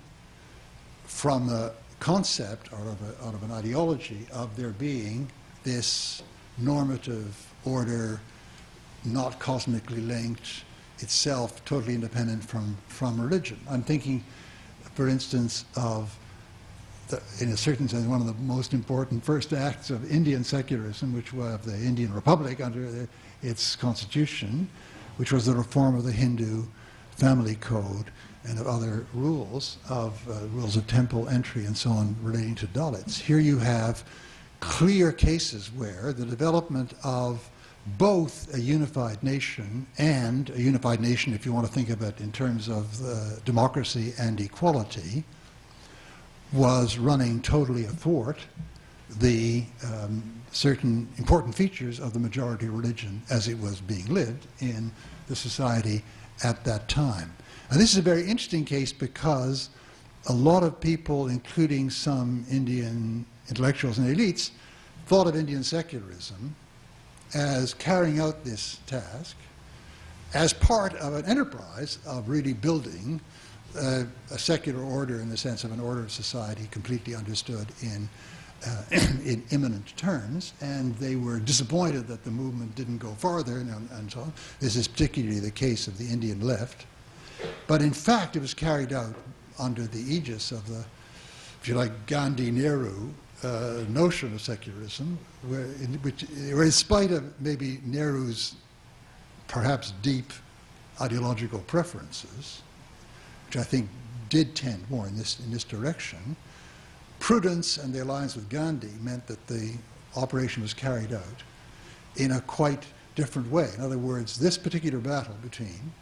from a concept or out of an ideology of there being this normative order, not cosmically linked, itself totally independent from religion. I'm thinking, for instance, of, in a certain sense, one of the most important first acts of Indian secularism, which was the Indian Republic under its constitution, which was the reform of the Hindu family code and of other rules of temple entry and so on relating to Dalits. Here you have clear cases where the development of both a unified nation and a unified nation, if you want to think of it in terms of democracy and equality, was running totally athwart the certain important features of the majority religion as it was being lived in the society at that time. And this is a very interesting case because a lot of people, including some Indian intellectuals and elites, thought of Indian secularism as carrying out this task as part of an enterprise of really building a secular order in the sense of an order of society completely understood in imminent terms, and they were disappointed that the movement didn't go farther and so on. This is particularly the case of the Indian left. But in fact, it was carried out under the aegis of if you like, Gandhi-Nehru notion of secularism, where in spite of maybe Nehru's perhaps deep ideological preferences, which I think did tend more in this direction, prudence and the alliance with Gandhi meant that the operation was carried out in a quite different way. In other words, this particular battle between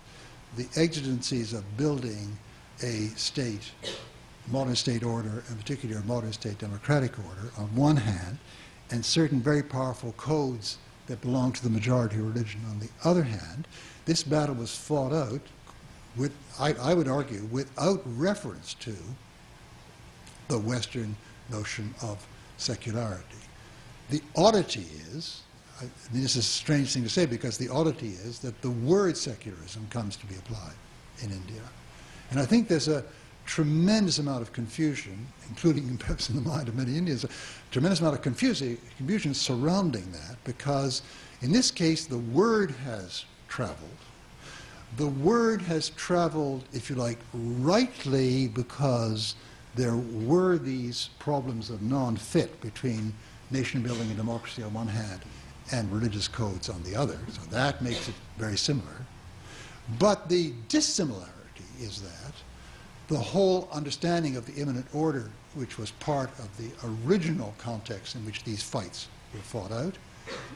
the exigencies of building a state, modern state order, in particular a modern state democratic order, on one hand, and certain very powerful codes that belong to the majority religion on the other hand, this battle was fought out with, I would argue, without reference to the Western notion of secularity. The oddity is, this is a strange thing to say because the oddity is that the word secularism comes to be applied in India. And I think there's a tremendous amount of confusion, including perhaps in the mind of many Indians, a tremendous amount of confusion surrounding that because in this case the word has traveled. The word has traveled, if you like, rightly because there were these problems of non-fit between nation building and democracy on one hand and religious codes on the other. So that makes it very similar. But the dissimilarity is that the whole understanding of the imminent order, which was part of the original context in which these fights were fought out,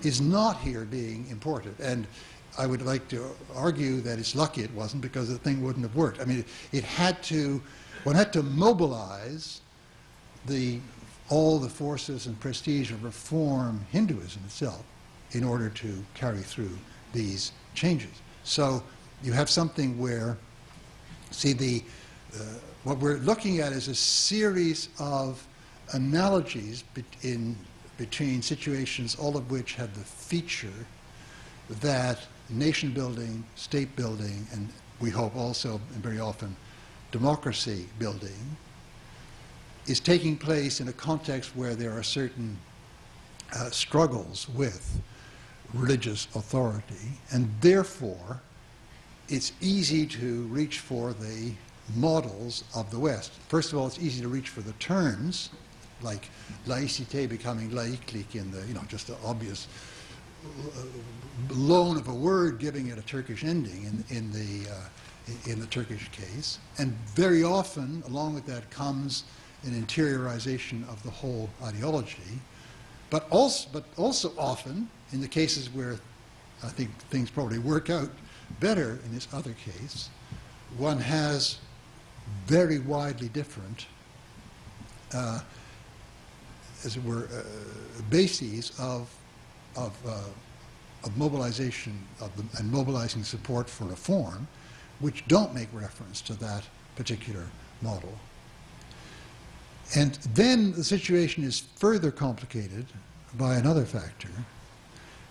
is not here being imported. And I would like to argue that it's lucky it wasn't because the thing wouldn't have worked. I mean, one had to mobilize all the forces and prestige of reform Hinduism itself in order to carry through these changes. So you have something where, see, what we're looking at is a series of analogies between situations, all of which have the feature that nation building, state building, and we hope also, and very often, democracy building is taking place in a context where there are certain struggles with religious authority, and therefore it's easy to reach for the models of the West. First of all, it's easy to reach for the terms, like laïcité becoming laïque in the, just the obvious loan of a word, giving it a Turkish ending in the Turkish case. And very often, along with that comes an interiorization of the whole ideology, but also often, in the cases where I think things probably work out better in this other case, one has very widely different, as it were, bases of mobilization and mobilizing support for reform, which don't make reference to that particular model. And then the situation is further complicated by another factor,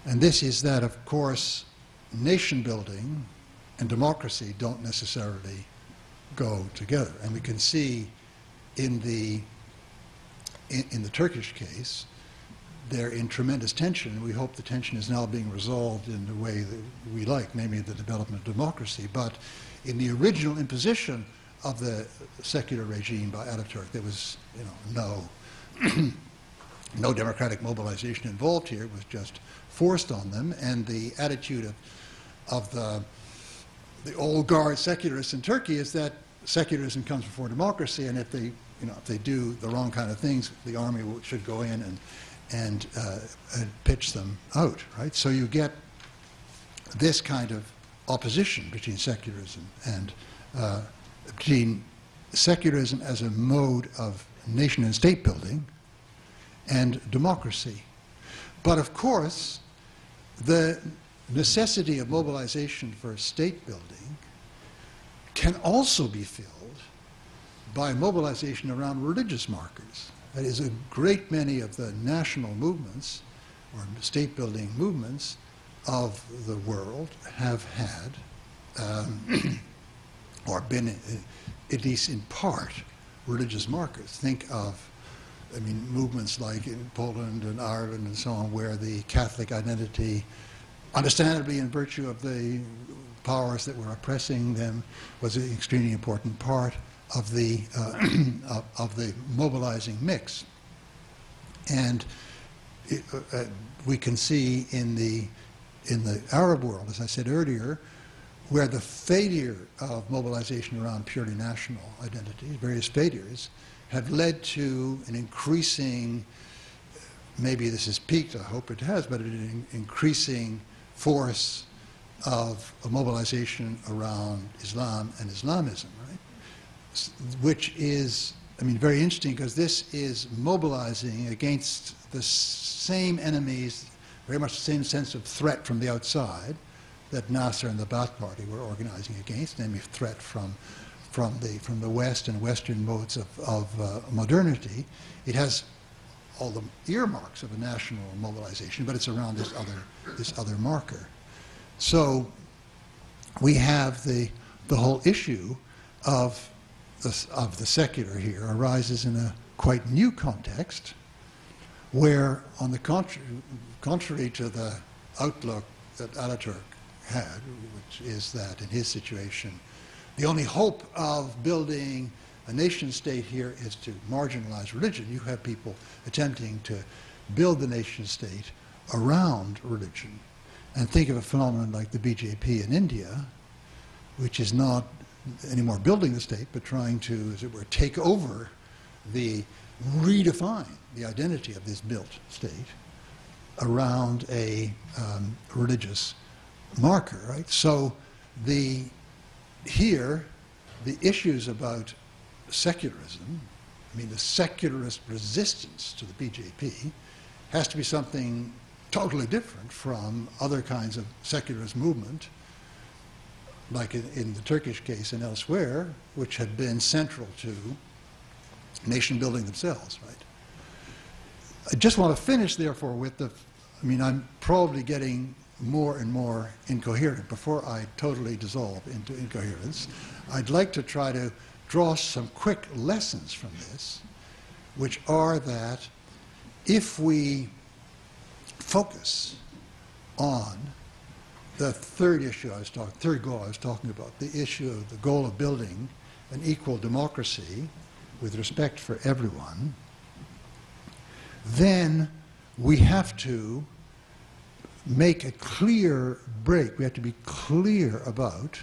and this is that, of course, nation building and democracy don't necessarily go together. And we can see in the Turkish case, they're in tremendous tension. We hope the tension is now being resolved in the way that we like, namely the development of democracy. But in the original imposition of the secular regime by Ataturk, there was no democratic mobilization involved here. It was just forced on them. And the attitude of the old guard secularists in Turkey is that secularism comes before democracy, and if they do the wrong kind of things, the army should go in and pitch them out, right? So you get this kind of opposition between secularism and between secularism as a mode of nation and state building and democracy. But of course, the necessity of mobilization for state building can also be filled by mobilization around religious markers. That is, a great many of the national movements or state-building movements of the world have had, or been, at least in part, religious markers. Think of, movements like in Poland and Ireland and so on, where the Catholic identity, understandably in virtue of the powers that were oppressing them, was an extremely important part of the of the mobilizing mix. And we can see in the Arab world, as I said earlier, where the failure of mobilization around purely national identities, various failures, have led to an increasing, maybe this has peaked, I hope it has, but an increasing force of mobilization around Islam and Islamism, right? Which is, I mean, very interesting because this is mobilizing against the same enemies, very much the same sense of threat from the outside that Nasser and the Ba'ath Party were organizing against, namely threat from the West and Western modes of modernity. It has all the earmarks of a national mobilization, but it's around this other marker. So we have the whole issue of the secular here arises in a quite new context, where, on the contrary to the outlook that Ataturk had, which is that in his situation, the only hope of building a nation state here is to marginalize religion. You have people attempting to build the nation state around religion. And think of a phenomenon like the BJP in India, which is not anymore building the state, but trying to, as it were, take over redefine the identity of this built state around a religious marker, right? So here, the issues about secularism, I mean the secularist resistance to the BJP, has to be something totally different from other kinds of secularist movement, like in the Turkish case and elsewhere, which had been central to nation building themselves, right? I just want to finish, therefore, with I mean, I'm probably getting more and more incoherent. Before I totally dissolve into incoherence, I'd like to try to draw some quick lessons from this, which are that if we focus on the third goal I was talking about, the issue of the goal of building an equal democracy with respect for everyone, then we have to make a clear break. We have to be clear about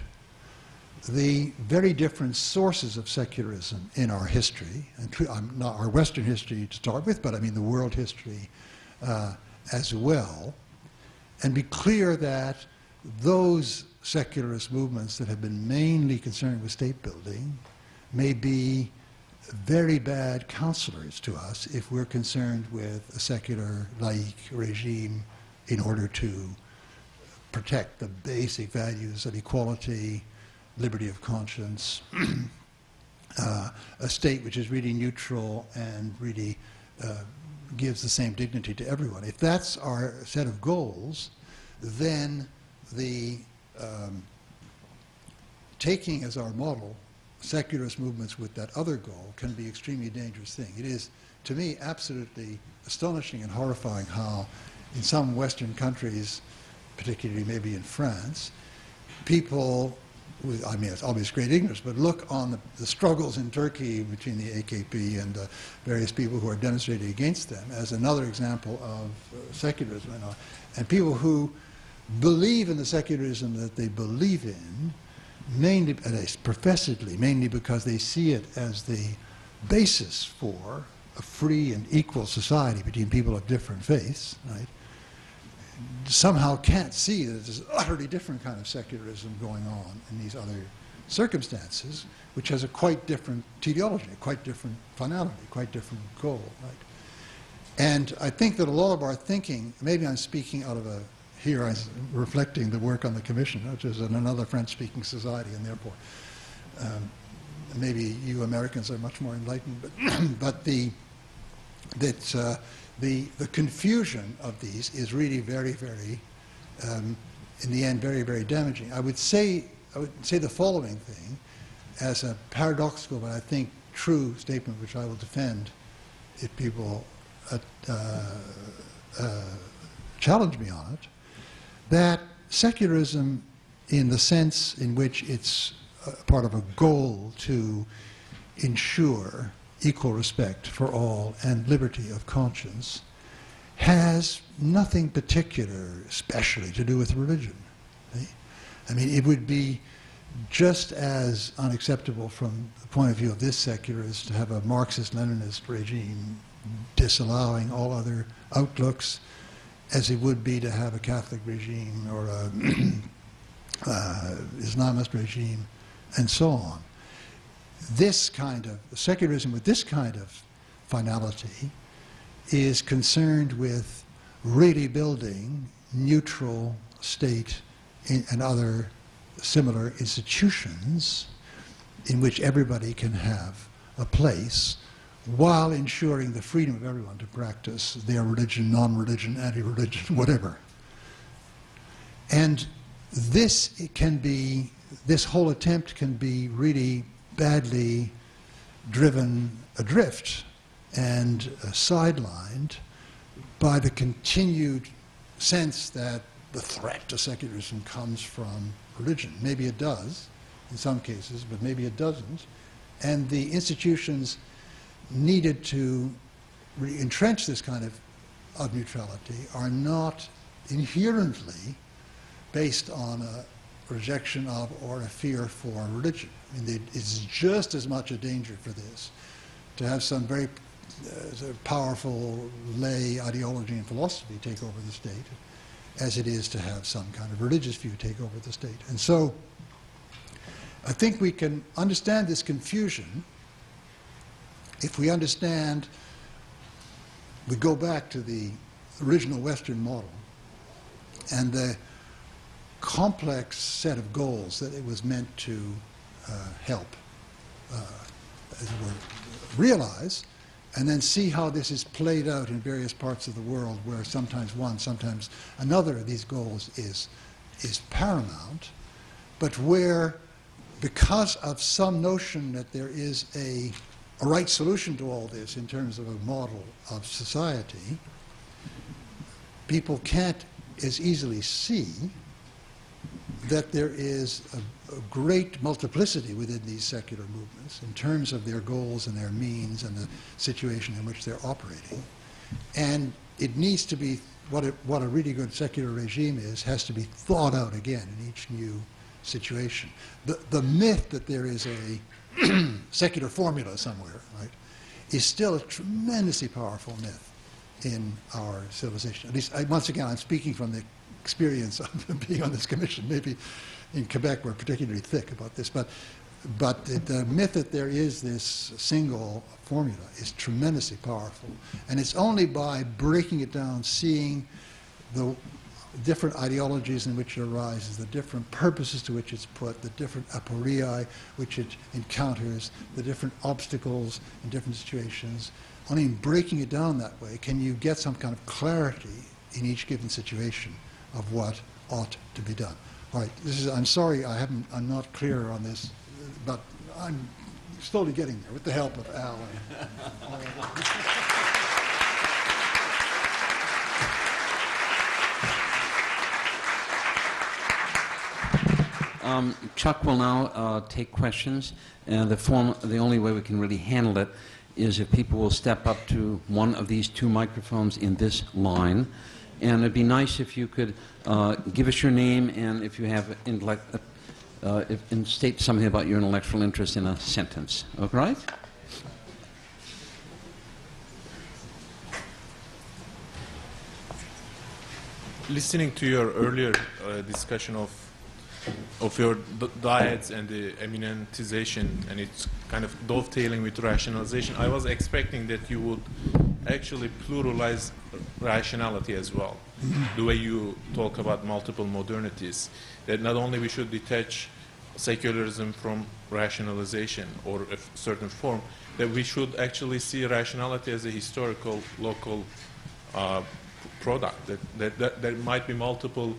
the very different sources of secularism in our history, and not our Western history to start with, but I mean the world history as well, and be clear that those secularist movements that have been mainly concerned with state building may be very bad counselors to us if we're concerned with a secular, laïc regime in order to protect the basic values of equality, liberty of conscience, a state which is really neutral and really gives the same dignity to everyone. If that's our set of goals, then the taking as our model secularist movements with that other goal can be an extremely dangerous thing. It is, to me, absolutely astonishing and horrifying how in some Western countries, particularly maybe in France, people, I mean, it's obvious great ignorance, but look on the struggles in Turkey between the AKP and the various people who are demonstrating against them as another example of secularism. And people who believe in the secularism that they believe in, mainly, professedly, mainly because they see it as the basis for a free and equal society between people of different faiths, right? Somehow can't see that there's an utterly different kind of secularism going on in these other circumstances, which has a quite different teleology, quite different finality, quite different goal, right? And I think that a lot of our thinking, maybe I'm speaking out of here I'm reflecting the work on the Commission, which is in another French-speaking society, and therefore maybe you Americans are much more enlightened, but the confusion of these is really very, very, in the end, very, very damaging. I would say the following thing as a paradoxical, but I think true statement, which I will defend if people challenge me on it, that secularism, in the sense in which it's part of a goal to ensure equal respect for all and liberty of conscience has nothing particular, especially, to do with religion. I mean, it would be just as unacceptable from the point of view of this secularist to have a Marxist-Leninist regime disallowing all other outlooks as it would be to have a Catholic regime or a Islamist regime and so on. This kind of secularism with this kind of finality is concerned with really building neutral state and other similar institutions in which everybody can have a place while ensuring the freedom of everyone to practice their religion, non-religion, anti-religion, whatever. And this whole attempt can be really badly driven adrift and sidelined by the continued sense that the threat to secularism comes from religion. Maybe it does in some cases, but maybe it doesn't. And the institutions needed to entrench this kind of neutrality are not inherently based on a rejection of or a fear for religion. I mean, it's just as much a danger for this to have some very powerful lay ideology and philosophy take over the state as it is to have some kind of religious view take over the state. And so I think we can understand this confusion if we understand, we go back to the original Western model and the complex set of goals that it was meant to help, as it were, realize, and then see how this is played out in various parts of the world where sometimes one, sometimes another of these goals is paramount, but where, because of some notion that there is a right solution to all this in terms of a model of society, people can't as easily see that there is a great multiplicity within these secular movements in terms of their goals and their means and the situation in which they're operating. And it needs to be, what a really good secular regime is, has to be thought out again in each new situation. The myth that there is a secular formula somewhere, right, is still a tremendously powerful myth in our civilization. At least, once again, I'm speaking from the experience of being on this commission. Maybe in Quebec we're particularly thick about this, but the myth that there is this single formula is tremendously powerful, and it's only by breaking it down, seeing the different ideologies in which it arises, the different purposes to which it's put, the different aporia which it encounters, the different obstacles in different situations. Only in breaking it down that way can you get some kind of clarity in each given situation of what ought to be done. All right, I'm sorry I'm not clear on this, but I'm slowly getting there with the help of Al. Chuck will now take questions, and the only way we can really handle it is if people will step up to one of these two microphones in this line. And it'd be nice if you could give us your name and if you have and state something about your intellectual interest in a sentence. All right? Listening to your earlier discussion of your diets and the eminentization, and it's kind of dovetailing with rationalization, I was expecting that you would actually pluralize rationality as well. The way you talk about multiple modernities, that not only we should detach secularism from rationalization or a certain form, that we should actually see rationality as a historical, local product, that there might be multiple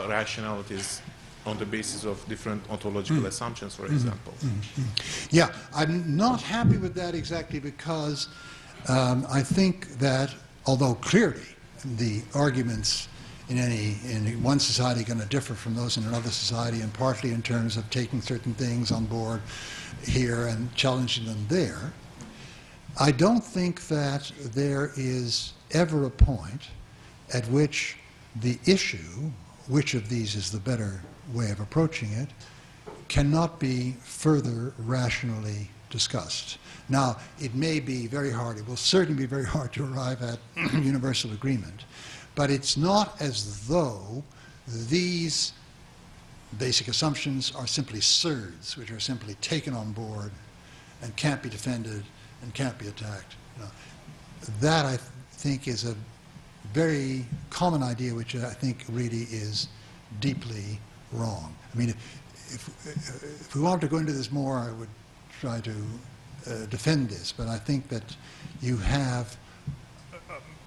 rationalities on the basis of different ontological assumptions, for example. Yeah, I'm not happy with that exactly because I think that, although clearly the arguments in one society going to differ from those in another society, and partly in terms of taking certain things on board here and challenging them there. I don't think that there is ever a point at which the issue, which of these is the better way of approaching it, cannot be further rationally discussed. Now, it may be very hard, it will certainly be very hard to arrive at universal agreement, but it's not as though these basic assumptions are simply surds, which are simply taken on board and can't be defended and can't be attacked. You know, that, I think, is a very common idea, which I think really is deeply wrong. I mean, if we wanted to go into this more, I would try to defend this, but I think that you have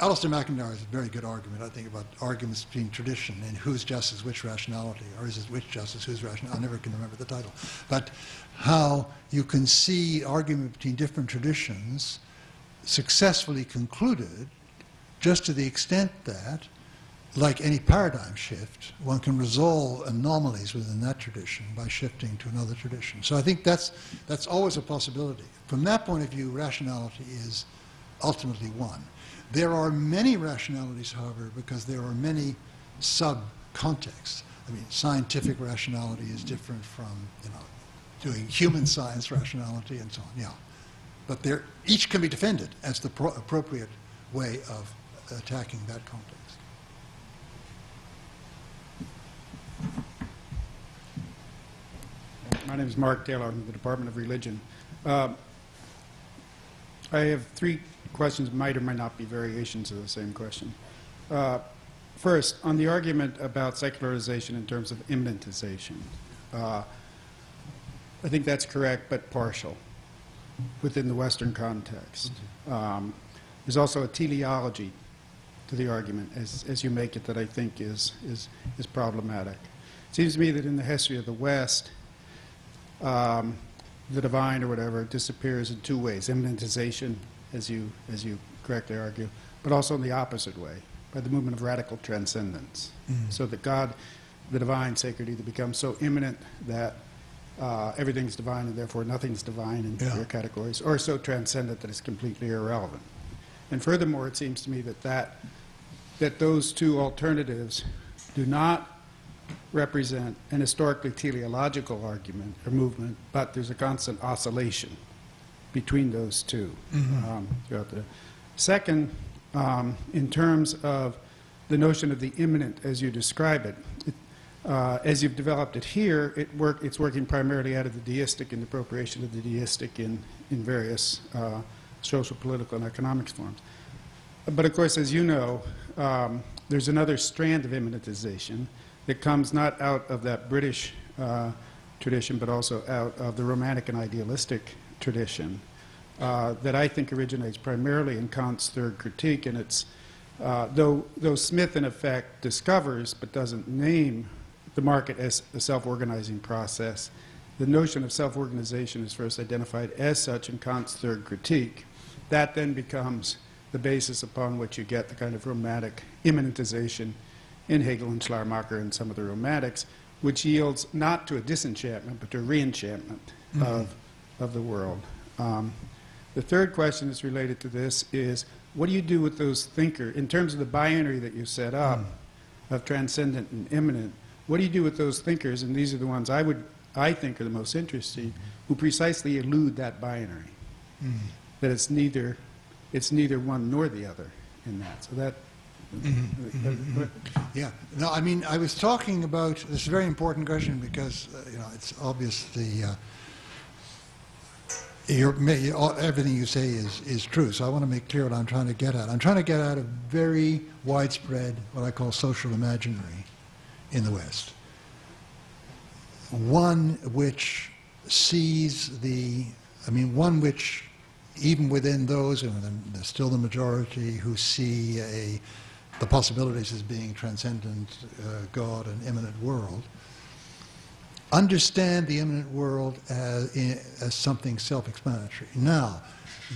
Alistair McIntyre has a very good argument, I think, about arguments between tradition and whose justice, which rationality, or is it which justice, whose rationality? I never can remember the title. But how you can see argument between different traditions successfully concluded just to the extent that, like any paradigm shift, one can resolve anomalies within that tradition by shifting to another tradition. So I think that's always a possibility. From that point of view, rationality is ultimately one. There are many rationalities, however, because there are many sub-contexts. I mean, scientific rationality is different from, you know, doing human science rationality and so on, yeah. But each can be defended as the appropriate way of attacking that context. My name is Mark Taylor. I'm in the Department of Religion. I have three questions, might or might not be variations of the same question. First, on the argument about secularization in terms of immanentization, I think that's correct, but partial within the Western context. There's also a teleology to the argument, as you make it, that I think is problematic. It seems to me that in the history of the West, the divine or whatever disappears in two ways: immanentization, as you correctly argue, but also in the opposite way, by the movement of radical transcendence. So that God, the divine, sacred, either becomes so immanent that everything's divine and therefore nothing's divine in your categories, or so transcendent that it's completely irrelevant. And furthermore, it seems to me that those two alternatives do not represent an historically teleological argument or movement, but there's a constant oscillation between those two throughout the. Second, in terms of the notion of the immanent as you describe it, as you've developed it here, it's working primarily out of the deistic and appropriation of the deistic in various social, political, and economic forms. But of course, as you know, there's another strand of immanentization that comes not out of that British tradition, but also out of the Romantic and idealistic tradition that I think originates primarily in Kant's third critique. And it's, though Smith in effect discovers but doesn't name the market as a self-organizing process, the notion of self-organization is first identified as such in Kant's third critique. That then becomes the basis upon which you get the kind of romantic immanentization in Hegel and Schleiermacher and some of the Romantics, which yields not to a disenchantment, but to a reenchantment of the world. The third question that's related to this is, what do you do with those thinkers, in terms of the binary that you set up of transcendent and immanent, what do you do with those thinkers, and these are the ones I think are the most interesting, who precisely elude that binary, that it's neither one nor the other in that. So that. Yeah. No, I mean, I was talking about this is a very important question because you know, it's obvious everything you say is true. So I want to make clear what I'm trying to get at. I'm trying to get at a very widespread, what I call social imaginary in the West. One which sees one which, even within those, and there's still the majority who see the possibilities as being transcendent God and immanent world, understand the immanent world as something self-explanatory. Now,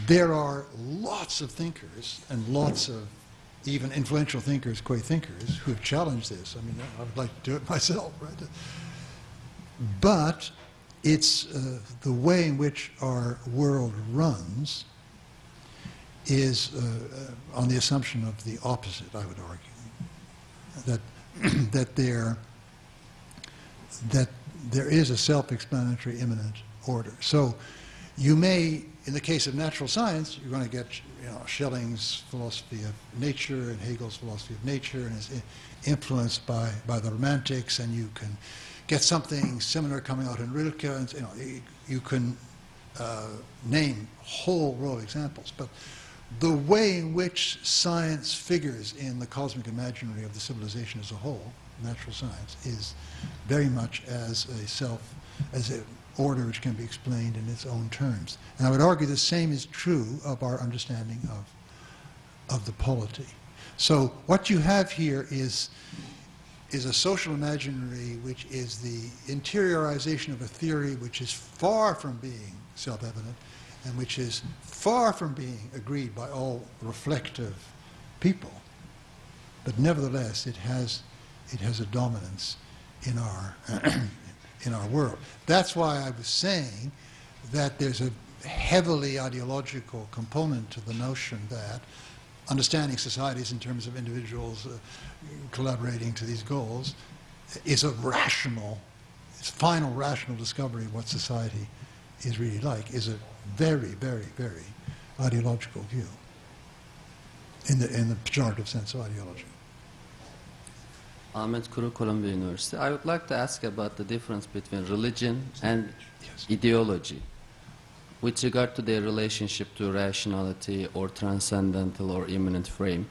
there are lots of thinkers and lots of even influential thinkers, qua thinkers, who have challenged this. I mean, I would like to do it myself, right? But it's the way in which our world runs is on the assumption of the opposite, I would argue. That there is a self-explanatory imminent order. So you may, in the case of natural science, you're going to get Schelling's philosophy of nature and Hegel's philosophy of nature, and is influenced by the Romantics, and you can get something similar coming out in Rilke, and you can name a whole row of examples. But the way in which science figures in the cosmic imaginary of the civilization as a whole, natural science, is very much as an order which can be explained in its own terms. And I would argue the same is true of our understanding of the polity. So what you have here is a social imaginary which is the interiorization of a theory which is far from being self-evident, and which is far from being agreed by all reflective people. But nevertheless, it has a dominance in our in our world. That's why I was saying that there's a heavily ideological component to the notion that understanding societies in terms of individuals collaborating to these goals is a rational, its final rational discovery of what society is really like, is a very, very, very ideological view in the pejorative sense of ideology. Ahmet Kuru, Columbia University. I would like to ask about the difference between religion and ideology with regard to their relationship to rationality or transcendental or immanent frame,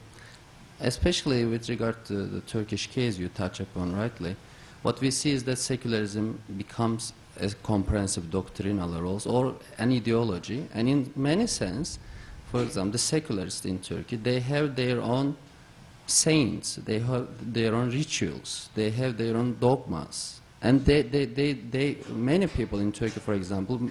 especially with regard to the Turkish case you touch upon rightly. What we see is that secularism becomes a comprehensive doctrinal roles or an ideology, and in many sense, for example, the secularists in Turkey, they have their own saints, they have their own rituals, they have their own dogmas, and many people in Turkey, for example,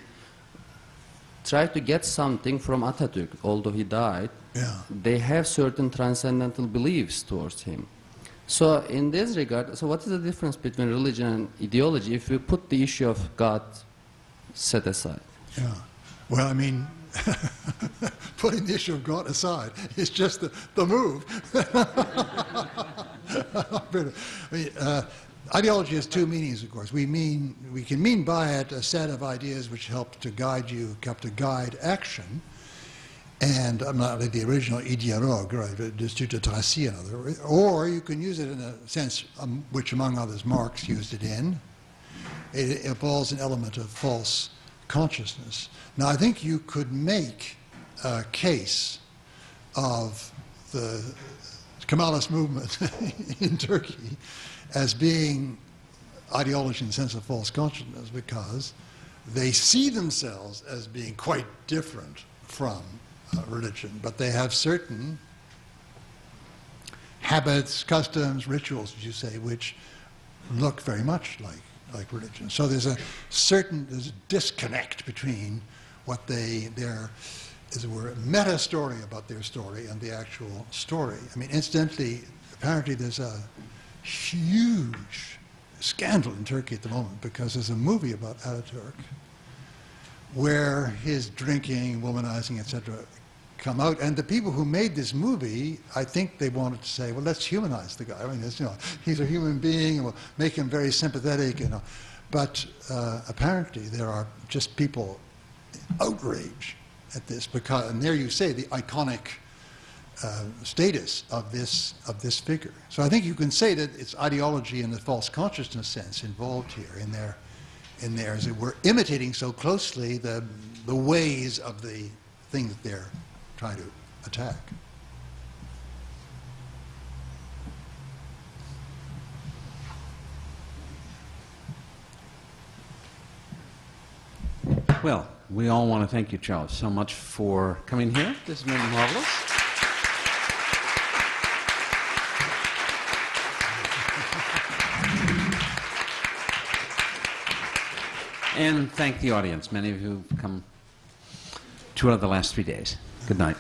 try to get something from Atatürk, although he died. Yeah. They have certain transcendental beliefs towards him. So in this regard, so what is the difference between religion and ideology if we put the issue of God set aside? Yeah. Well, I mean, putting the issue of God aside is just the move. I mean, ideology has two meanings, of course. We can mean by it a set of ideas which help to guide you, help to guide action. And I'm not like the original idéologue, right, Institut de Tracy, or you can use it in a sense which, among others, Marx used it in. It involves an element of false consciousness. Now, I think you could make a case of the Kemalist movement in Turkey as being ideology in the sense of false consciousness because they see themselves as being quite different from religion, but they have certain habits, customs, rituals, as you say, which look very much like religion. So there's a disconnect between what their, as it were, meta story about their story and the actual story. I mean, incidentally, apparently there's a huge scandal in Turkey at the moment because there's a movie about Ataturk where his drinking, womanizing, etc., come out, and the people who made this movie, I think they wanted to say, well, let's humanize the guy. I mean, he's a human being, and we'll make him very sympathetic, But apparently there are just people outraged at this because, and there you say the iconic status of this figure. So I think you can say that it's ideology in the false consciousness sense involved here in there, as it were, imitating so closely the ways of the thing that they're trying to attack. Well, we all want to thank you, Charles, so much for coming here. This has been marvelous. And thank the audience. Many of you have come 2 out of the last 3 days. Good night.